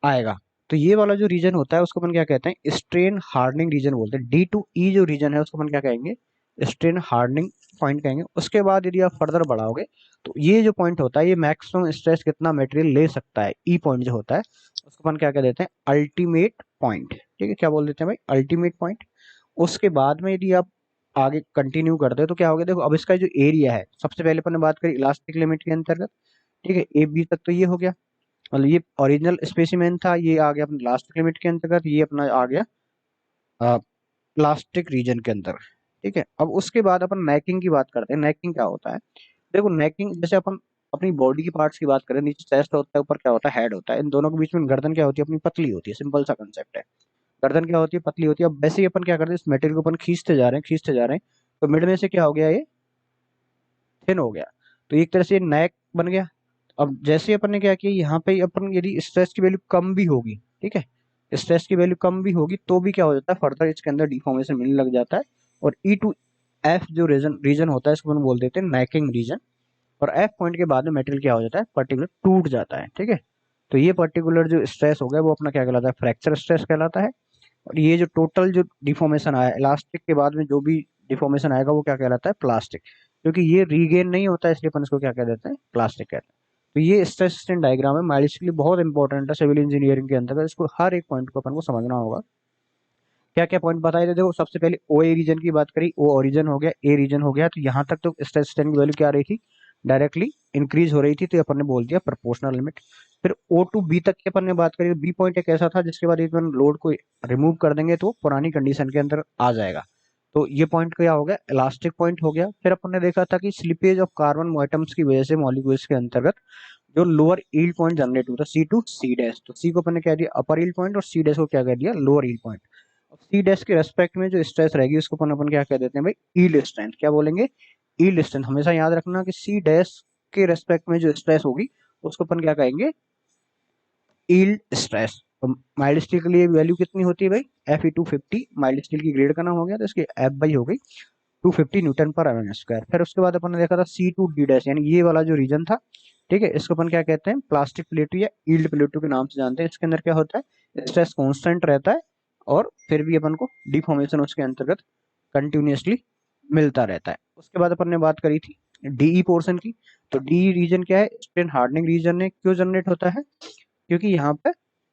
आएगा। तो ये वाला जो रीजन होता है उसको अपन क्या कहते हैं, स्ट्रेन हार्डनिंग रीजन बोलते हैं। D to E जो रीजन है उसको अपन क्या कहेंगे, स्ट्रेन हार्डनिंग पॉइंट कहेंगे। उसके बाद यदि आप फर्दर बढ़ाओगे तो ये जो पॉइंट होता है, ये मैक्सिमम स्ट्रेस कितना मटेरियल ले सकता है, ई पॉइंट जो होता है उसको अपन क्या कह देते हैं, अल्टीमेट पॉइंट। ठीक है, क्या बोल देते हैं भाई, अल्टीमेट पॉइंट। उसके बाद में यदि आप आगे कंटिन्यू करते हो तो क्या हो गया, देखो अब इसका जो एरिया है, सबसे पहले अपन ने बात करी इलास्टिक लिमिट के अंतर्गत। ठीक है, ए बी तक तो ये हो गया, मतलब ये ओरिजिनल स्पेसिमेन था, ये आ गया अपने लास्ट लिमिट के अंतर्गत, ये अपना आ गया प्लास्टिक रीजन के अंदर। ठीक है। अब उसके बाद अपन नेकिंग की बात करते हैं। नेकिंग क्या होता है, देखो नेकिंग जैसे अपन अपनी बॉडी की पार्ट्स की बात करें, नीचे चेस्ट होता है, ऊपर क्या होता है, हेड होता है, इन दोनों के बीच में गर्दन क्या होती है, अपनी पतली होती है। सिंपल सा कंसेप्ट है, गर्दन क्या होती है, पतली होती है। अब वैसे ही अपन क्या करते हैं, इस मेटेरियल को अपन खींचते जा रहे हैं, खींचते जा रहे हैं, तो मिड में से क्या हो गया, ये थिन हो गया। तो एक तरह से नेक बन गया। अब जैसे अपन ने क्या किया, यहाँ पे अपन यदि स्ट्रेस की वैल्यू कम भी होगी, ठीक है, स्ट्रेस की वैल्यू कम भी होगी तो भी क्या हो जाता है, फर्दर इसके अंदर डिफॉर्मेशन मिलने लग जाता है। और E to F जो रीजन रीजन होता है इसको अपन बोल देते हैं नेकिंग रीजन। और F पॉइंट के बाद में मेटेरियल क्या हो जाता है, पर्टिकुलर टूट जाता है। ठीक है। तो ये पर्टिकुलर जो स्ट्रेस हो गया वो अपना क्या कहलाता है, फ्रैक्चर स्ट्रेस कहलाता है। और ये जो टोटल जो डिफॉर्मेशन आया इलास्टिक के बाद में, जो भी डिफॉर्मेशन आएगा वो क्या कहलाता है, प्लास्टिक। क्योंकि ये रीगेन नहीं होता है, इसलिए अपन इसको क्या कह देते हैं, प्लास्टिक कहते हैं। तो ये स्ट्रेस स्ट्रेन डायग्राम है, माइल्स के लिए बहुत इंपॉर्टेंट है सिविल इंजीनियरिंग के अंदर। इसको हर एक पॉइंट को अपन को समझना होगा। क्या क्या पॉइंट बताए थे, देखो सबसे पहले ओ ए रीजन की बात करी, ओ ओरिजन हो गया, ए रीजन हो गया। तो यहाँ तक तो स्ट्रेस स्ट्रेन की वैल्यू क्या आ रही थी, डायरेक्टली इंक्रीज हो रही थी, तो अपन ने बोल दिया प्रोपोर्शनल लिमिट। फिर O to B तक की अपन ने बात करी, बी पॉइंट एक ऐसा था जिसके बाद एक लोड को रिमूव कर देंगे तो पुरानी कंडीशन के अंदर आ जाएगा। तो ये पॉइंट क्या हो गया, इलास्टिक पॉइंट हो गया। फिर अपन ने देखा था कि स्लिपेज ऑफ कार्बन एटम्स की वजह से मॉलिक्यूल्स के अंतर्गत जो लोअर ईल्ड पॉइंट जनरेट होता है, C to C डैश। तो सी को अपन ने क्या दिया, अपर ईल्ड पॉइंट, और सी डैश को क्या कर दिया, लोअर ईल्ड पॉइंट। अब सी डैश के रेस्पेक्ट में जो स्ट्रेस रहेगी उसको अपन अपन क्या कह देते हैं भाई, ईल्ड स्ट्रेंथ। क्या बोलेंगे, ईल्ड स्ट्रेंथ। हमेशा याद रखना कि सी डैश के रेस्पेक्ट में जो स्ट्रेस होगी उसको अपन क्या कहेंगे, ईल्ड स्ट्रेस। तो माइल्ड स्टील के लिए वैल्यू कितनी होती है भाई, Fe 250, माइल्ड स्टील की ग्रेड का नाम हो गया, तो इसकी एफ बाई हो गई 250 न्यूटन पर एम स्क्वायर। फिर उसके बाद अपन ने देखा था C to D डैश, यानी ये वाला जो रीजन था, ठीक है, इसको अपन क्या कहते हैं, प्लास्टिक प्लेटू या ईल्ड प्लेटू के नाम से जानते हैं। इसके अंदर क्या होता है, स्ट्रेस कांस्टेंट रहता है, और फिर भी अपन को डिफॉर्मेशन उसके अंतर्गत कंटिन्यूसली मिलता रहता है। उसके बाद अपन ने बात करी थी डीई पोर्शन की। तो डी रीजन क्या है, स्ट्रेन हार्डनिंग रीजन है। क्यों जनरेट होता है, क्योंकि यहाँ पे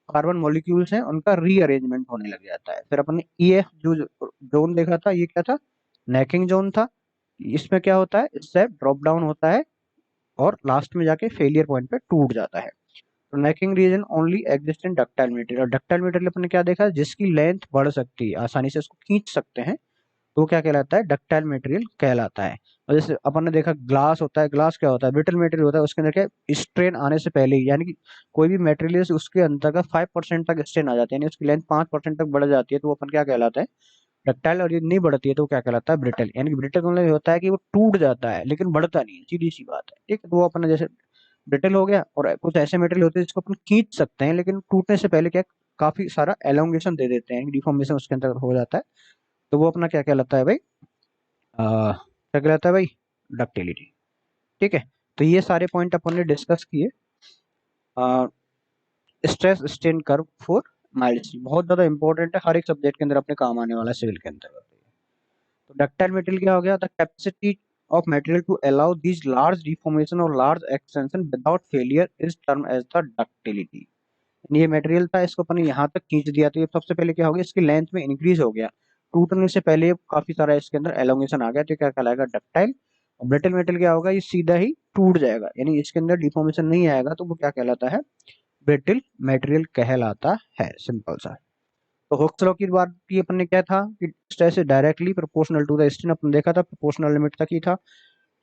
कार्बन मॉलिक्यूल्स हैं, उनका रीअरेंजमेंट होने लग जाता है। फिर अपन ने EF जो जोन देखा था, ये क्या था, नेकिंग जोन था। इसमें क्या होता है, इससे ड्रॉप डाउन होता है और लास्ट में जाके फेलियर पॉइंट पे टूट जाता है। तो necking region only exist in ductile material. और डक्टाइल मटेरियल अपन ने क्या देखा, जिसकी लेंथ बढ़ सकती है, आसानी से उसको खींच सकते हैं, तो वो क्या कहलाता है, डक्टाइल मटेरियल कहलाता है। और जैसे अपन ने देखा ग्लास होता है, ग्लास क्या होता है, ब्रिटल मटेरियल होता है, उसके अंदर क्या स्ट्रेन आने से पहले ही, यानी कि कोई भी मटेरियल है उसके अंतर्गत 5% तक स्ट्रेन आ जाती है, यानी उसकी लेंथ 5% तक बढ़ जाती है, तो वो अपन क्या कहलाता है, डक्टाइल। और ये नहीं बढ़ती है तो वो क्या कहलाता है, ब्रिटल। यानी कि ब्रिटल का मतलब ये होता है कि वो टूट जाता है लेकिन बढ़ता नहीं है, सीधी सी बात है। ठीक है, तो वो अपन ने जैसे ब्रिटल हो गया। और कुछ ऐसे मटेरियल होते हैं जिसको अपन खींच सकते हैं, लेकिन टूटने से पहले क्या काफी सारा एलोंगेशन दे देते हैं, डिफॉर्मेशन उसके अंदर हो जाता है। तो वो अपना क्या कहलाता है भाई, क्या कहलाता है भाई, डक्टिलिटी। ठीक है। तो ये सारे पॉइंट अपन ने डिस्कस किए। Stress strain curve for mild steel बहुत ज्यादा इंपॉर्टेंट है, हर एक सब्जेक्ट के अंदर अपने काम आने वाला है सिविल के अंदर। तो डक्टाइल मटेरियल क्या हो गया, the capacity of material to allow this large deformation और large extension without failure is term as the ductility. ये मटेरियल था, इसको अपन ने यहाँ तक खींच दिया, तो ये सबसे पहले क्या हो गया, इसकी लेंथ में इंक्रीज हो गया। टूटने से पहले काफी सारा इसके अंदर एलोंगेशन आ गया, तो क्या कहलाएगा, डक्टाइल। और ब्रिटल मेटल क्या होगा, ये सीधा ही टूट जाएगा, यानी इसके अंदर डिफॉर्मेशन नहीं आएगा, तो वो क्या कहलाता है, ब्रिटल मटेरियल कहलाता है, सिंपल सा। तो हुक्स लॉ की बात की अपन ने, क्या था कि stress is directly proportional to the strain, अपन देखा था प्रोपोर्शनल लिमिट तक ही था,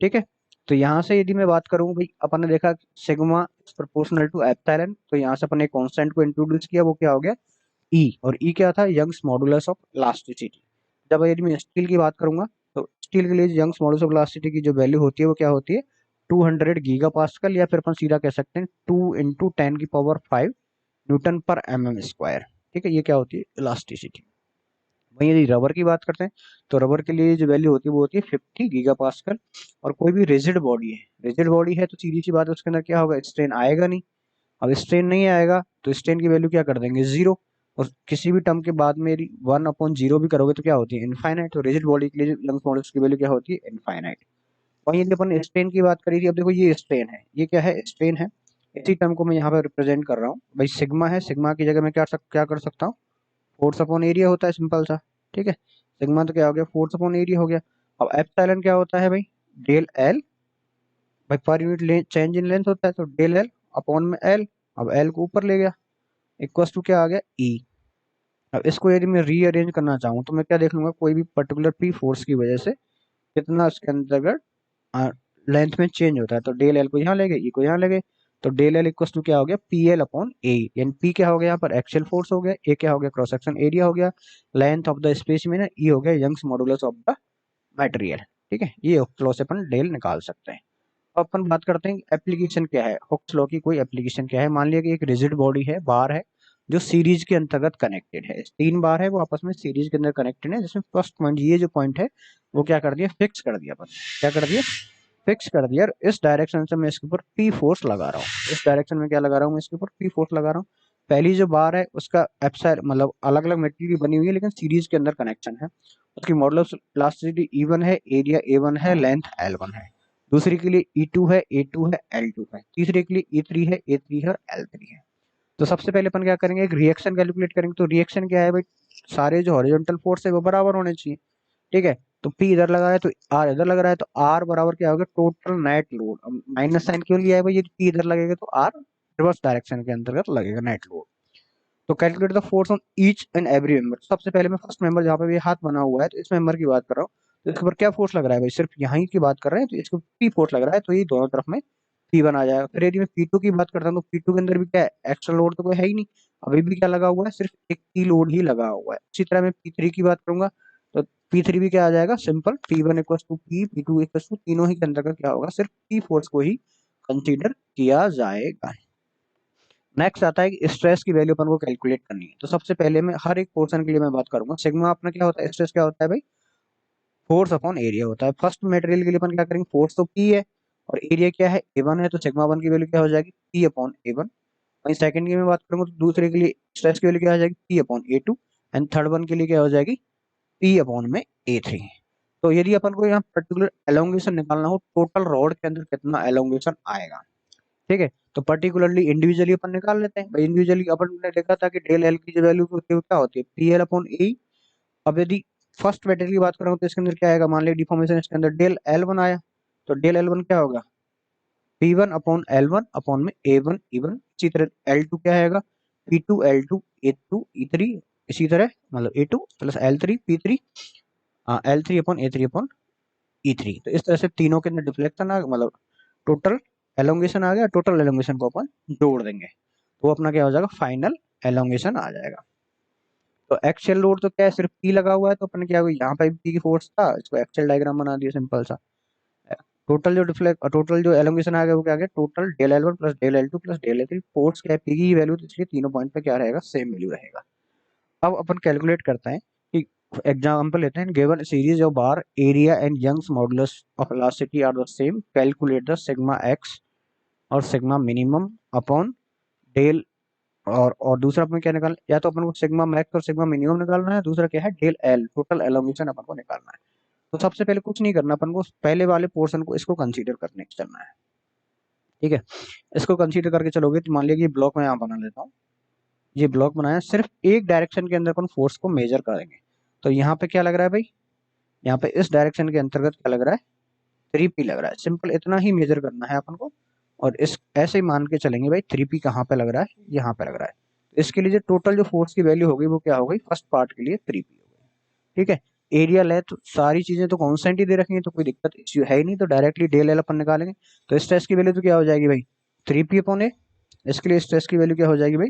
ठीक है। तो यहाँ से यदि मैं बात करूँ भाई, अपन ने देखा sigma is proportional to epsilon, तो यहाँ से अपन ने कांस्टेंट को इंट्रोड्यूस किया, वो क्या हो गया, ई। और ई क्या था, यंग्स मॉडुलस ऑफ इलास्टिसिटी। जब यदि मैं स्टील की बात करूंगा, तो स्टील के लिए यंग्स मॉडुलस ऑफ इलास्टिसिटी की जो वैल्यू होती है वो क्या होती है, 200 गीगा पास्कल, या फिर अपन सीधा कह सकते हैं 2 × 10⁵ न्यूटन पर mm²। ठीक है, ये क्या होती है, इलास्टिसिटी। वहीं यदि रबर की बात करते हैं, तो रबर के लिए जो वैल्यू होती है वो होती है 50 गीगा पास्कल। और कोई भी रिजिड बॉडी है, रिजिड बॉडी है तो सीधी सी बात है, उसके अंदर क्या होगा, स्ट्रेन आएगा नहीं। अब स्ट्रेन नहीं आएगा तो स्ट्रेन की वैल्यू क्या कर देंगे, 0। और किसी भी टर्म के बाद में 1/0 भी करोगे तो क्या होती है, इनफाइनाइट। तो रिजिड बॉडी के लिए यंग्स मॉडुलस की वैल्यू क्या होती है, इनफाइनाइट। वहीं यदि अपन स्ट्रेन की बात करी थी, अब देखो ये स्ट्रेन है, ये क्या है, स्ट्रेन है। इसी टर्म को मैं यहाँ पर रिप्रेजेंट कर रहा हूँ भाई, सिग्मा है, सिग्मा की जगह मैं क्या कर सकता हूँ, फोर्स अपॉन एरिया होता है, सिंपल सा। ठीक है, सिग्मा तो क्या हो गया, फोर्स अपॉन एरिया हो गया। अब एप्सिलॉन क्या होता है भाई, डेल एल, भाई per unit change in length होता है, तो डेल एल अपॉन में एल। अब एल को ऊपर ले गया, इक्वल टू क्या आ गया, ई। अब इसको यदि मैं रीअरेंज करना चाहूँ तो मैं क्या देख लूंगा, कोई भी पर्टिकुलर पी फोर्स की वजह से कितना उसके अंतर्गत लेंथ में चेंज होता है, तो डेल एल को यहाँ ले गए, ई को यहाँ ले गए। तो डेल एल इक्वल टू क्या हो गया, पी एल अपॉन ए। यानी पी क्या हो गया यहाँ पर, एक्सियल फोर्स हो गया, ए क्या हो गया, क्रॉस सेक्शन एरिया हो गया, लेंथ ऑफ द स्पेस में ना ई हो गया, Young's modulus of the material. ठीक है, ये हुक्स लॉ से अपन डेल निकाल सकते हैं। अब अपन बात करते हैं एप्लीकेशन क्या है, हुक्स लॉ की कोई एप्लीकेशन क्या है। मान लिया कि एक रिजिड बॉडी है, बार है, जो सीरीज के अंतर्गत कनेक्टेड है, 3 बार है वो आपस में सीरीज के अंदर कनेक्टेड है, जिसमें फर्स्ट पॉइंट, ये जो पॉइंट है वो क्या कर दिया, फिक्स कर दिया अपन, क्या कर दिया, फिक्स कर दिया। और इस डायरेक्शन से मैं इसके ऊपर पी फोर्स लगा रहा हूँ, इस डायरेक्शन में क्या लगा रहा हूँ, मैं इसके ऊपर पी फोर्स लगा रहा हूँ। पहली जो बार है उसका एप्साइल मतलब अलग अलग मटेरियल बनी हुई है, लेकिन सीरीज के अंदर कनेक्शन है। उसकी मॉडुलस इलास्टिसिटी E1 है, एरिया A1 है, लेंथ L1 है। दूसरी के लिए E2 है, A2 है, L2 है। तीसरे के लिए E3 है, A3 है और L3 है। तो सबसे पहले अपन क्या करेंगे, एक रिएक्शन कैलकुलेट करेंगे। तो रिएक्शन क्या है भाई, सारे जो हॉरिजॉन्टल फोर्स है वो बराबर होने चाहिए। ठीक है, तो P इधर लगा है तो R इधर लग रहा है, तो R बराबर क्या होगा, total net load. Minus sign क्यों लिया है भाई, ये P इधर लगेगा तो R रिवर्स डायरेक्शन के अंतर्गत लगेगा नेट लोड। तो calculate the force on each and every member. सबसे पहले मैं फर्स्ट मेंबर जहाँ पे ये हाथ बना हुआ है, तो इस मेंबर की बात कर रहा हूँ, तो इसके ऊपर क्या फोर्स लग रहा है भाई, सिर्फ यहाँ की बात कर रहे हैं, तो इसको पी फोर्स लग रहा है, तो ये दोनों तरफ में पी बन आ जाएगा। फिर यदि मैं P2 की बात करता हूँ, तो P2 के अंदर भी क्या है, एक्स्ट्रा लोड तो कोई है ही नहीं, अभी भी क्या लगा हुआ है, सिर्फ एक पी लोड ही लगा हुआ है। इसी तरह मैं P3 की बात करूंगा, तो P3 भी क्या आ जाएगा, simple P1 equal to P, P2 equal to, तीनों ही के अंतर्गत क्या होगा, सिर्फ पी फोर्स को ही कंसीडर किया जाएगा। नेक्स्ट आता है कि स्ट्रेस की वैल्यू अपन को कैलकुलेट करनी है। तो सबसे पहले मैं हर एक पोर्शन के लिए मैं बात करूंगा, सिग्मा अपना क्या होता है, स्ट्रेस क्या होता है भाई, फोर्स अपॉन एरिया होता है। फर्स्ट मटेरियल के लिए अपन क्या करेंगे, फोर्स तो पी है और एरिया क्या है, A1 है, तो सिग्मा वन की वैल्यू क्या हो जाएगी, पी अपॉन A1। वहीं सेकंड की मैं बात करूंगा, तो दूसरे के लिए स्ट्रेस की वैल्यू क्या हो जाएगी, P upon A2। And third one के लिए क्या हो जाएगी, पी अपॉन में A3। तो यदि अपन को यहाँ पर्टिकुलर एलोंगेशन निकालना हो, टोटल रॉड के अंदर कितना एलोंगेशन आएगा, ठीक है, तो पर्टिकुलरली इंडिविजुअली अपन निकाल लेते हैं भाई। इंडिविजुअली अपन ने देखा था कि डेल एल की जो वैल्यू होती है वो क्या होती है, पी एल अपॉन ए। अब यदि फर्स्ट मटेरियल की बात करूँ तो इसके अंदर क्या आएगा, मान लिया डिफॉर्मेशन इसके अंदर डेल एल वन आया, तो डेल एल वन क्या होगा, P one upon L one upon में ए वन ई वन। इसी तरह एल टू क्या आएगा, P two L two A two E three. इसी तरह मतलब A two plus L three P three, L three upon A three upon E three. तो इस तरह से तीनों के अंदर डिफ्लेक्शन आ मतलब टोटल एलोंगेशन आ गया, टोटल एलोंगेशन को अपन जोड़ देंगे तो अपना क्या हो जाएगा, फाइनल एलोंगेशन आ जाएगा। तो एक्सियल लोड तो क्या है, सिर्फ पी लगा हुआ है, तो अपन क्या हुआ, यहाँ पे पी की फोर्स था, इसको एक्सियल डायग्राम बना दिया सिंपल सा। टोटल जो एलोंगेशन आ गया वो क्या आ गया, total del L one plus del L two plus del L three. Force क्या है, पी की वैल्यू, तो इसलिए तीनों पॉइंट पे क्या रहेगा, सेम वैल्यू रहेगा। अब अपन कैलकुलेट करते हैं कि एग्जाम्पल लेते हैं, given series of bar area and Young's modulus of elasticity are the same, calculate the sigma X और सिग्मा मिनिमम अपॉन डेल। और दूसरा अपन क्या निकालना, या तो अपन को सिग्मा मैक्स और सिग्मा मिनिमम निकालना है, दूसरा क्या है, डेल एल टोटल एलोंगेशन अपन को निकालना है। तो सबसे पहले कुछ नहीं करना, अपन को पहले वाले पोर्शन को इसको कंसीडर करने चलना है। ठीक है, इसको कंसीडर करके चलोगे तो मान लिया कि ब्लॉक मैं यहाँ बना लेता हूँ। ये ब्लॉक बनाया, सिर्फ एक डायरेक्शन के अंदर अपन फोर्स को मेजर करेंगे। तो यहाँ पे क्या लग रहा है भाई, यहाँ पे इस डायरेक्शन के अंतर्गत क्या लग रहा है, 3p लग रहा है। सिंपल इतना ही मेजर करना है अपन को, और इस ऐसे ही मान के चलेंगे भाई 3p कहाँ पे लग रहा है, यहाँ पे लग रहा है। तो इसके लिए जो टोटल जो फोर्स की वैल्यू होगी वो क्या हो गई, फर्स्ट पार्ट के लिए 3p हो गई। ठीक है, एरिया लेंथ सारी चीजें तो कांस्टेंट ही दे रखेंगे, तो कोई दिक्कत इश्यू है ही नहीं, तो डायरेक्टली डेल एल अपन निकालेंगे। तो स्ट्रेस की वैल्यू तो क्या हो जाएगी भाई, 3p अपॉन ए। इसके लिए स्ट्रेस की वैल्यू क्या हो जाएगी भाई,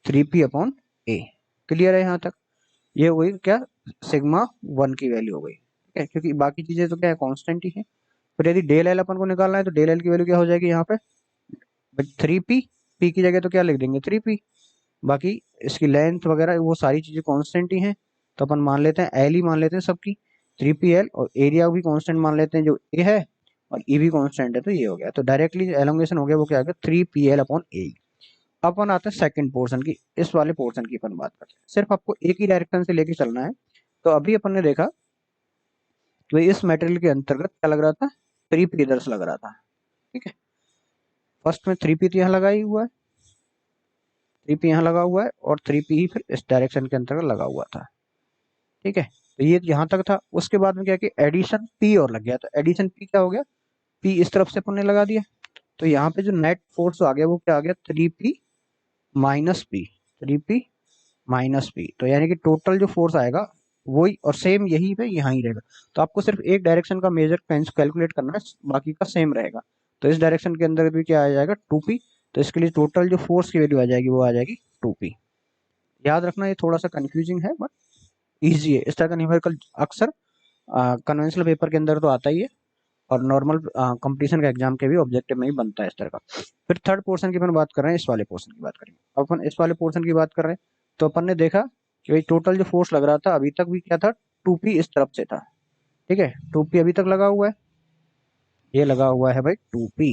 3p अपॉन ए। क्लियर है यहाँ तक, ये हो गई क्या, सिग्मा 1 की वैल्यू हो गई। ठीक है, क्योंकि बाकी चीजें तो क्या है, कांस्टेंट ही है। फिर यदि डेल एल अपन को निकालना है तो डेल एल की वैल्यू क्या हो जाएगी यहाँ पे, 3p, p की जगह तो क्या लिख देंगे 3p। बाकी इसकी लेंथ वगैरह वो सारी चीजें कांस्टेंट ही हैं, तो अपन मान लेते हैं एल ही मान लेते हैं सबकी, 3pl, और एरिया भी कांस्टेंट मान लेते हैं जो ए है, और ई भी कांस्टेंट है, तो ये हो गया। तो डायरेक्टली एलोंगेशन हो गया, वो क्या आ गया 3pl अपॉन ए। अपन आते हैं सेकंड पोर्शन की, इस वाले पोर्शन की अपन बात करते हैं। सिर्फ आपको एक ही डायरेक्शन से लेके चलना है। तो अभी अपन ने देखा कि इस मटेरियल के अंतर्गत क्या लग रहा था, 3p इधर से लग रहा था। ठीक है, फर्स्ट में 3p तो यहाँ लगा ही हुआ है, 3p यहाँ लगा हुआ है, और 3p ही फिर इस डायरेक्शन के अंतर्गत लगा हुआ था। ठीक है, तो ये यहाँ तक था। उसके बाद में क्या कि एडिशन p और लग गया, तो एडिशन p क्या हो गया, p इस तरफ से अपन ने लगा दिया। तो यहाँ पे जो नेट फोर्स आ गया वो क्या आ गया, 3p minus P, 3p minus P. तो यानी कि टोटल जो फोर्स आएगा वही, और सेम यही पे यहाँ ही रहेगा। तो आपको सिर्फ एक डायरेक्शन का मेजर कैलकुलेट करना है, बाकी का सेम रहेगा। तो इस डायरेक्शन के अंदर भी क्या आ जाएगा, 2p। तो इसके लिए टोटल जो फोर्स की वैल्यू आ जाएगी वो आ जाएगी 2p। याद रखना ये थोड़ा सा कंफ्यूजिंग है बट ईजी है। इस तरह का न्यूमेरिकल अक्सर कन्वेंशनल पेपर के अंदर तो आता ही है, और नॉर्मल कंपटीशन का एग्जाम के भी ऑब्जेक्टिव में ही बनता है इस तरह का। फिर थर्ड पोर्शन की अपन बात कर रहे हैं, इस वाले पोर्शन की बात करेंगे। अब अपन इस वाले पोर्शन की बात कर रहे हैं, तो अपन ने देखा कि भाई टोटल जो फोर्स लग रहा था अभी तक भी क्या था, 2p इस तरफ से था। ठीक है, 2p अभी तक लगा हुआ है, ये लगा हुआ है भाई 2p,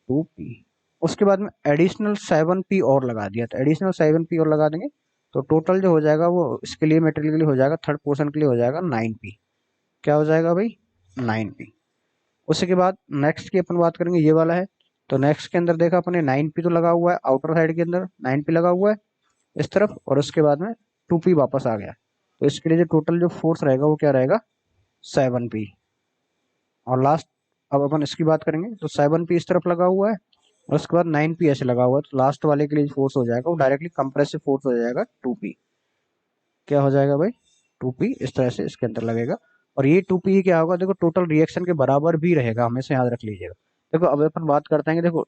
2p। उसके बाद में एडिशनल 7p और लगा दिया, तो एडिशनल 7p और लगा देंगे, तो टोटल जो हो जाएगा वो इसके लिए मटेरियल के लिए हो जाएगा, थर्ड पोर्शन के लिए हो जाएगा 9p। क्या हो जाएगा भाई, 9p। उसके बाद नेक्स्ट की अपन बात करेंगे, ये वाला है। तो नेक्स्ट के अंदर देखा अपने 9p तो लगा हुआ है, आउटर साइड के अंदर 9p लगा हुआ है इस तरफ, और उसके बाद में 2p वापस आ गया। तो इसके लिए जो टोटल जो फोर्स रहेगा वो क्या रहेगा, 7p। और लास्ट अब अपन इसकी बात करेंगे, तो 7p इस तरफ लगा हुआ है, और उसके बाद 9p ऐसे लगा हुआ है। तो लास्ट वाले के लिए फोर्स हो जाएगा वो डायरेक्टली कंप्रेसिव फोर्स हो जाएगा 2p। क्या हो जाएगा भाई, 2p इस तरह से इसके अंदर लगेगा। और ये 2p ही क्या होगा, देखो टोटल रिएक्शन के बराबर भी रहेगा, हमेशा याद रख लीजिएगा। देखो अब अपन बात करते हैं कि देखो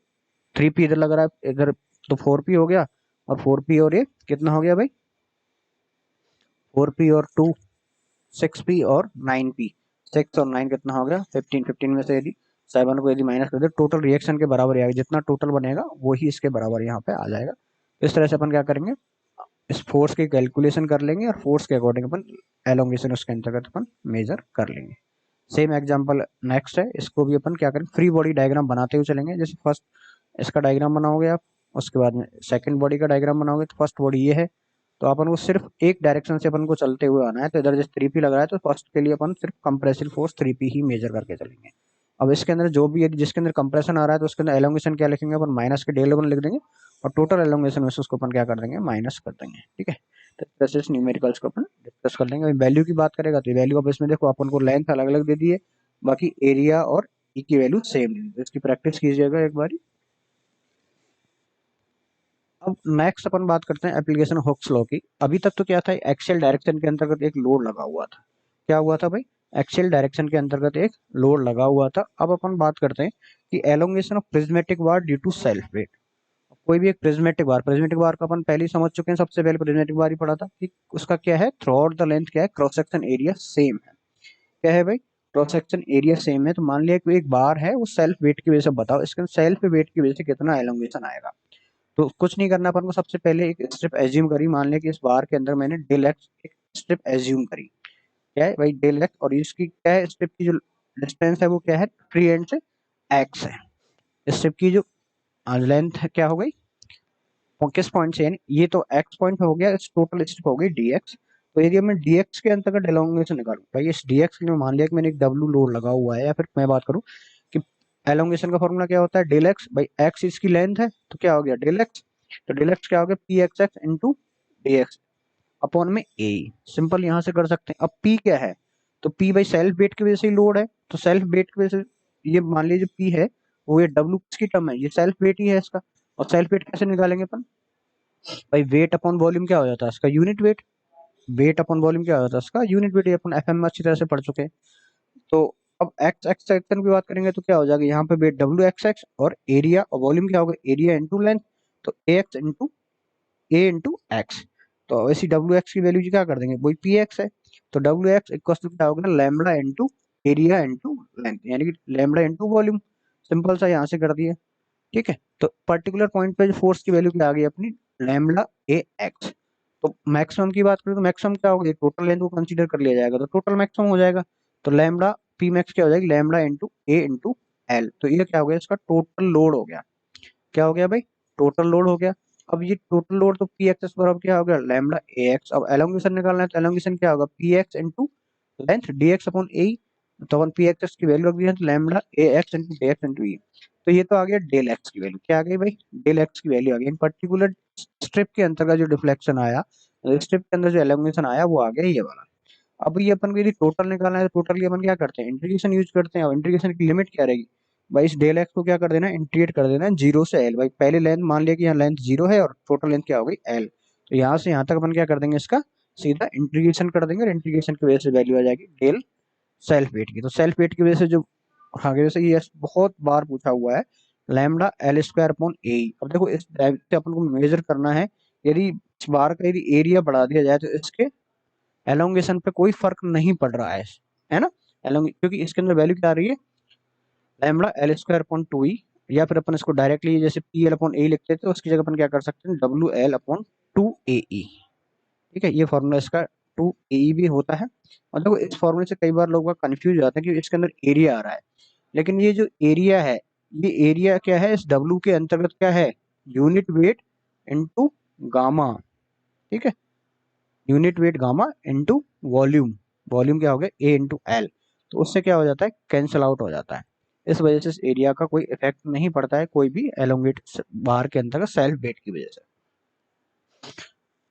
3p इधर लग रहा है इधर, तो 4p हो गया, और 4p और ये कितना हो गया भाई, 4p और 2 6p और 9p, 6 और 9 कितना हो गया 15, 15 में से यदि 7 को यदि माइनस कर दे, टोटल रिएक्शन के बराबर ही आएगा, जितना टोटल बनेगा वही इसके बराबर यहाँ पे आ जाएगा। इस तरह से अपन क्या करेंगे, इस फोर्स की कैलकुलेशन कर लेंगे, और फोर्स के अकॉर्डिंग अपन एलोंगेशन उसके अंतर्गत अपन मेजर कर लेंगे। सेम एग्जांपल नेक्स्ट है, इसको भी अपन क्या करेंगे, फ्री बॉडी डायग्राम बनाते हुए चलेंगे। जैसे फर्स्ट इसका डायग्राम बनाओगे आप, उसके बाद में सेकंड बॉडी का डायग्राम बनाओगे। तो फर्स्ट बॉडी ये है, तो अपन को सिर्फ एक डायरेक्शन से अपन को चलते हुए आना है। तो इधर जैसे 3p लग रहा है, तो फर्स्ट के लिए अपन सिर्फ कंप्रेसिव फोर्स 3p ही मेजर करके चलेंगे। अब इसके अंदर जो भी जिसके अंदर कंप्रेशन आ रहा है, तो उसके अंदर एलोंगेशन क्या लिखेंगे अपन, माइनस के डेल अपन लिख देंगे, और टोटल एलोंगेशन में से उसको अपन क्या कर देंगे, माइनस कर देंगे। ठीक है, तो जैसे इस न्यूमेरिकल्स को अपन डिस्कस कर लेंगे। वैल्यू की बात करेगा तो वैल्यू अब इसमें देखो अपन को लेंथ अलग अलग दे दी है, बाकी एरिया और ई की वैल्यू सेम है। इसकी प्रैक्टिस कीजिएगा एक बारी। अब नेक्स्ट अपन बात करते हैं एप्लीकेशन हुक्स लॉ की। अभी तक तो क्या था, एक्सियल डायरेक्शन के अंतर्गत एक लोड लगा हुआ था। क्या हुआ था भाई, एक्सियल डायरेक्शन के अंतर्गत एक लोड लगा हुआ था। अब अपन बात करते हैं कि elongation of prismatic bar due to self weight. कोई भी एक प्रिज्मेटिक बार का अपन पहले ही समझ चुके हैं, सबसे पहले प्रिज्मेटिक बार ही पढ़ा था कि उसका क्या है, थ्रू आउट द लेंथ क्या है, क्रॉस सेक्शन एरिया सेम है। क्या है भाई, क्रॉस सेक्शन एरिया सेम है। तो मान लिया कि एक बार है, वो सेल्फ वेट की वजह से बताओ इसके सेल्फ वेट की वजह से कितना एलोंगेशन आएगा। तो कुछ नहीं करना अपन को, सबसे पहले एक स्ट्रिप एज्यूम करी। मान लिया कि इस बार के अंदर मैंने डेल एक्स एक स्ट्रिप एज्यूम करी। क्या है भाई, डेल एक्स, और इसकी क्या है, स्ट्रिप की जो डिस्टेंस है वो क्या है, ट्री एंड से एक्स है। स्ट्रिप की जो लेंथ क्या हो गई, वो किस पॉइंट से, यानी ये तो एक्स पॉइंट पे हो गया, इस टोटल स्ट्रिप हो गई डीएक्स। तो यदि मैं डीएक्स के अंतर्गत एलोंगेशन निकालूं भाई, इस डीएक्स के लिए मान लिया कि मैंने एक डब्ल्यू लोड लगा हुआ है, या फिर मैं बात करूं कि एलोंगेशन का फॉर्मूला क्या होता है, डेल एक्स बाई एक्स इसकी लेंथ है, तो क्या हो गया डेल एक्स, तो डेल एक्स क्या हो गया, P x x into D X upon में ए। सिंपल यहाँ से कर सकते हैं। अब पी क्या है, तो पी भाई सेल्फ वेट की वजह से लोड है, तो सेल्फ वेट की वजह से ये मान लीजिए पी है वो, ये डब्ल्यू किसकी टर्म है, ये सेल्फ वेट ही है इसका। और सेल्फ वेट कैसे निकालेंगे अपन, भाई वेट अपॉन वॉल्यूम क्या हो जाता है इसका, unit weight. Weight upon volume क्या हो जाता है इसका, यूनिट वेट। ये अपन एफएम में अच्छी तरह से पढ़ चुके हैं। तो अब एक्स एक्स सेक्शन की बात करेंगे तो क्या हो जाएगा, यहाँ पे वेट डब्ल्यू एक्स एक्स और एरिया और वॉल्यूम क्या होगा, एरिया इंटू लेंथ। तो ए एक्स इंटू ए इंटू एक्स। तो ऐसी डब्ल्यू एक्स की वैल्यू क्या कर देंगे, वही पी एक्स है। तो डब्ल्यू एक्स इक्वल टू क्या होगा, lambda into area into length, यानी कि लैम्बडा इंटू वॉल्यूम। सिंपल सा यहाँ से कर दिया। ठीक है, तो पर्टिकुलर पॉइंट पे जो फोर्स की वैल्यू क्या आ गई अपनी, लैम्बडा ए एक्स। तो मैक्सिमम की बात करें तो मैक्सिमम क्या होगा, टोटल लेंथ को कंसीडर कर लिया जाएगा तो टोटल मैक्सिमम हो जाएगा। तो लैम्बडा पी मैक्स क्या हो जाएगी, लैम्बडा इंटू ए इंटू एल। तो ये क्या हो गया, इसका टोटल लोड हो गया। क्या हो गया भाई, टोटल लोड हो गया। अब ये टोटल लोड तो पी एक्स बराबर क्या हो गया, लैम्बडा ए एक्स। अब एलोंगेशन निकालना है तो एलोंगेशन क्या होगा, P X into length D X upon A. तो अपन पी एक्स की वैल्यू रख दी है तो lambda A X into D X into E. तो ये तो आ गया डेल एक्स की वैल्यू, क्या आ गई भाई, डेल एक्स की वैल्यू आ गई। इन पर्टिकुलर स्ट्रिप के अंतर्गत जो डिफ्लेक्शन आया, स्ट्रिप के अंदर जो एलोंगेशन आया वो आ गया ये वाला। अब ये अपन को यदि टोटल निकालना है तो टोटल की अपन क्या करते हैं, इंटीग्रेशन यूज करते हैं। और इंटीग्रेशन की लिमिट क्या रहेगी भाई, इस डेल एक्स को क्या कर देना है, इंटीग्रेट कर देना है जीरो से एल। भाई पहले लेंथ मान लिया कि यहाँ लेंथ जीरो है और टोटल लेंथ क्या हो गई एल। तो यहाँ से यहाँ तक अपन क्या कर देंगे, इसका सीधा इंटीग्रेशन कर देंगे और इंटीग्रेशन की वजह से वैल्यू आ जाएगी डेल सेल्फ वेट की। तो सेल्फ वेट की वजह से जो आगे से ये बहुत बार पूछा हुआ है, लैम्डा एल स्क्वायर अपॉन ए। अब देखो इस से अपन को मेजर करना है, यदि इस बार का यदि एरिया बढ़ा दिया जाए तो इसके एलोंगेशन पे कोई फर्क नहीं पड़ रहा है ना। एलोंग क्योंकि इसके अंदर वैल्यू क्या आ रही है, lambda L square upon two E. या फिर अपन इसको डायरेक्टली जैसे पी एल अपॉन ए लिखते थे तो उसकी जगह अपन क्या कर सकते हैं, डब्ल्यू एल अपॉन टू ए ई। ठीक है, ये फॉर्मूला इसका टू ए ई भी होता है। और देखो इस फॉर्मूले से कई बार लोग कंफ्यूज हो जाते हैं कि इसके अंदर एरिया आ रहा है, लेकिन ये जो एरिया है, ये एरिया क्या है, इस डब्ल्यू के अंतर्गत क्या है, यूनिट वेट इनटू गामा। ठीक है, unit weight gamma into volume. Volume क्या हो गया, ए इंटू एल। तो उससे क्या हो जाता है, कैंसिल आउट हो जाता है। इस वजह से इस एरिया का कोई इफेक्ट नहीं पड़ता है कोई भी एलोंगेट बार के अंतर्गत सेल्फ वेट की वजह से।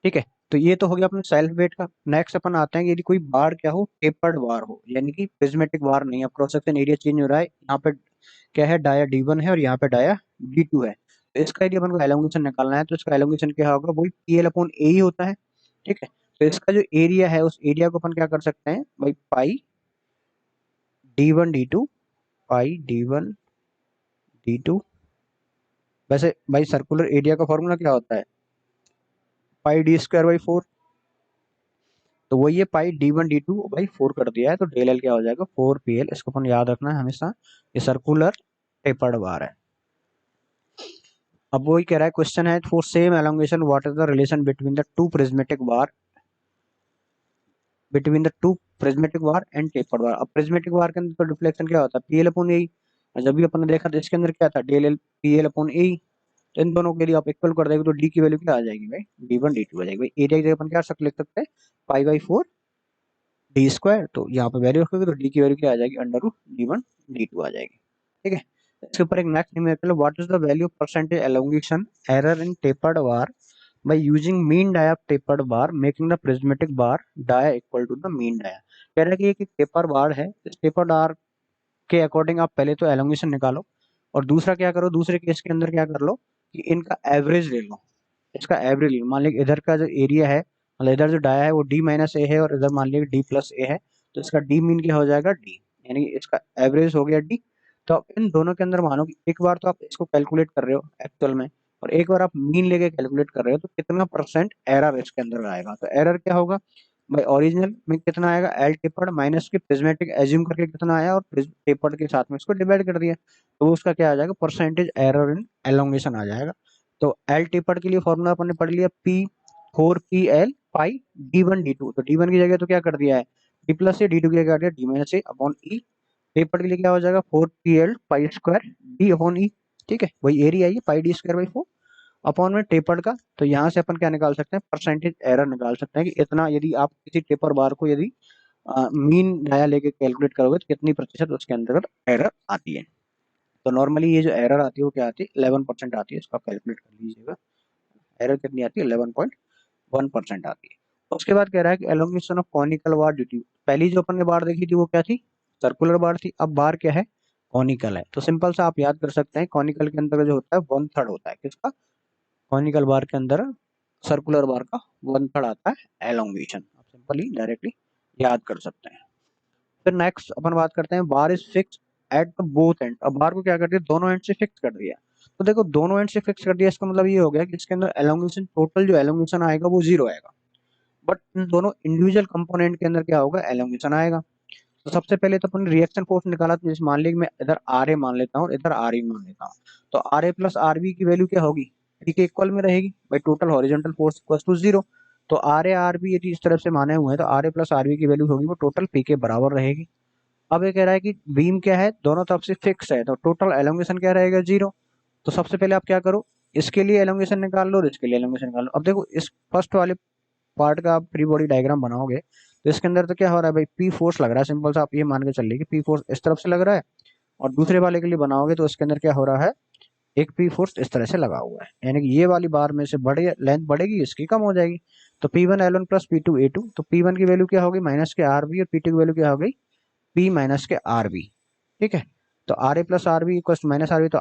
ठीक है, तो ये तो हो गया अपने सेल्फ वेट का। नेक्स्ट अपन आते हैं कि यदि कोई बार क्या हो, टेपर्ड बार हो, यानी कि प्रिज्मेटिक बार नहीं है, क्रॉस सेक्शन एरिया चेंज हो रहा है। यहाँ पे क्या है, डाया डी वन है और यहाँ पे डाया डी टू है। तो इसका यदि अपन को एलोंगेशन निकालना है तो इसका एलोंगेशन क्या होगा, वही पी एल अपॉन ए ही होता है। ठीक है, तो इसका जो एरिया है उस एरिया को अपन क्या कर सकते हैं भाई, pi D one D two, pi D one D two. वैसे भाई सर्कुलर एरिया का फॉर्मूला क्या होता है, pi D square by four. तो वही ये pi D one D two by four कर दिया है, तो डेल एल क्या हो जाएगा, फोर पी एल। इसको अपन याद रखना है हमेशा, ये सर्कुलर टेपर्ड बार है। अब वही कह रहा है, क्वेश्चन है for same elongation what is the relation between the two prismatic bar, between the two prismatic bar and tapered bar. अब प्रिज्मेटिक बार के अंदर तो डिफ्लेक्शन क्या होता है, पी एल अपॉन ए। जब भी अपन ने देखा तो इसके अंदर क्या था, del L P L upon A. तो इन दोनों के लिए आप इक्वल कर देंगे तो डी की वैल्यू क्या आ जाएगी भाई, डी वन डी टू आ जाएगी। भाई एरिया की जगह अपन क्या लिख सकते हैं, pi by four D square. तो यहाँ पे वैल्यू रखोगे तो डी की वैल्यू क्या आ जाएगी, under root D one D two आ जाएगी। ठीक है, इसके ऊपर एक next numerical, what is the value percentage elongation error in tapered bar by using mean dia of tapered bar making the prismatic bar dia equal to the mean dia। कह रहा है कि एक टेपर बार है, इस टेपर बार के according आप पहले तो एलोंगेशन निकालो और दूसरा क्या करो, दूसरे केस के अंदर क्या कर लो कि इनका एवरेज ले लो। इसका एवरेज ले लो, मान लीजिए इधर का जो एरिया है, मतलब इधर जो डाया है वो डी माइनस ए है और इधर मान लीजिए डी प्लस ए है। तो इसका डी मीन क्या हो जाएगा, डी, यानी कि इसका एवरेज हो गया डी। तो आप इन दोनों के अंदर मानो कि एक बार तो आप इसको कैलकुलेट कर रहे हो एक्चुअल में, और एक बार आप मीन लेके कैलकुलेट कर रहे हो, तो कितना परसेंट एरर इसके अंदर आएगा। तो एरर क्या होगा भाई, ओरिजिनल में कितना आएगा, एल टेपर्ड माइनस के प्रिज्मेटिक एज्यूम करके कितना आया और टेपर्ड के साथ में इसको डिवाइड कर दिया, तो उसका क्या आ जाएगा, परसेंटेज एरर इन एलोंगेशन आ जाएगा। तो एल टेपर्ड के लिए फॉर्मूला अपन ने पढ़ लिया, P four P L pi D one D two. तो डी वन की जगह तो क्या कर दिया है, डी प्लस से, डी टू की जगह कर दिया डी माइनस से अपॉन ई। टेपर्ड के लिए क्या हो जाएगा, four P L pi square D upon E. ठीक है, वही एरिया है pi D square by four upon में टेपर्ड का। तो यहाँ से अपन क्या निकाल सकते हैं, परसेंटेज एरर निकाल सकते हैं कि इतना, यदि आप किसी टेपर बार को यदि मीन डाया लेके कैलकुलेट करोगे तो कितनी प्रतिशत उसके अंतर्गत एरर आती है। तो नॉर्मली ये जो एरर आती है वो क्या आती है, 11% आती है, इसका कैलकुलेट कर लीजिएगा। एरर कितनी आती है 11.1% आती है। उसके बाद कह रहा है कि elongation of conical bar due to, पहली जो अपन ने बार देखी थी वो क्या थी, सर्कुलर बार थी, अब बार क्या है, कॉनिकल है। तो सिंपल सा आप याद कर सकते हैं, कॉनिकल के अंदर जो होता है 1/3 होता है, किसका, कॉनिकल बार के अंदर सर्कुलर बार का 1/3 आता है एलोंगेशन, आप सिंपली डायरेक्टली याद कर सकते हैं। फिर नेक्स्ट अपन बात करते हैं bar is fix at the both and, अब बार को क्या कर दिया, दोनों एंड से फिक्स कर दिया। तो देखो दोनों एंड से फिक्स कर दिया, इसका मतलब ये हो गया कि इसके अंदर एलोंगेशन, टोटल जो एलोंगेशन आएगा वो 0 आएगा, बट इन दोनों इंडिविजुअल कंपोनेंट के अंदर क्या होगा, एलोंगेशन आएगा। तो सबसे पहले तो अपन रिएक्शन फोर्स निकाला, तो जैसे मान लीजिए मैं इधर आर ए मान लेता हूँ, इधर आर ई मान लेता हूँ, तो R A plus R B की वैल्यू क्या होगी, पी के इक्वल में रहेगी भाई, total horizontal force equal to 0। तो आर ए आर बी यदि इस तरफ से माने हुए हैं, तो R A plus R B की वैल्यू होगी वो टोटल पी के बराबर रहेगी। अब ये कह रहा है कि बीम क्या है, दोनों तरफ से फिक्स है, तो टोटल एलोंगेशन क्या रहेगा, 0। तो सबसे पहले आप क्या करो, इसके लिए एलोंगेशन निकाल लो और इसके लिए एलोंगेशन निकाल लो। अब देखो इस फर्स्ट वाले पार्ट का आप फ्री बॉडी डायग्राम बनाओगे, तो इसके अंदर तो क्या हो रहा है भाई, पी फोर्स लग रहा है, सिंपल सा आप ये मान के चलिए कि पी फोर्स इस तरफ से लग रहा है, और दूसरे वाले के लिए बनाओगे तो इसके अंदर क्या हो रहा है, एक पी फोर्स इस तरह से लगा हुआ है, यानी कि ये वाली बार में से बड़े लेंथ बढ़ेगी, इसकी कम हो जाएगी। तो P1 L1 plus P2 A2, तो P1 की वैल्यू क्या होगी माइनस के आर बी, और P2 की वैल्यू क्या हो गई P माइनस के आर बी। ठीक है, तो R A plus R B equal minus R B, तो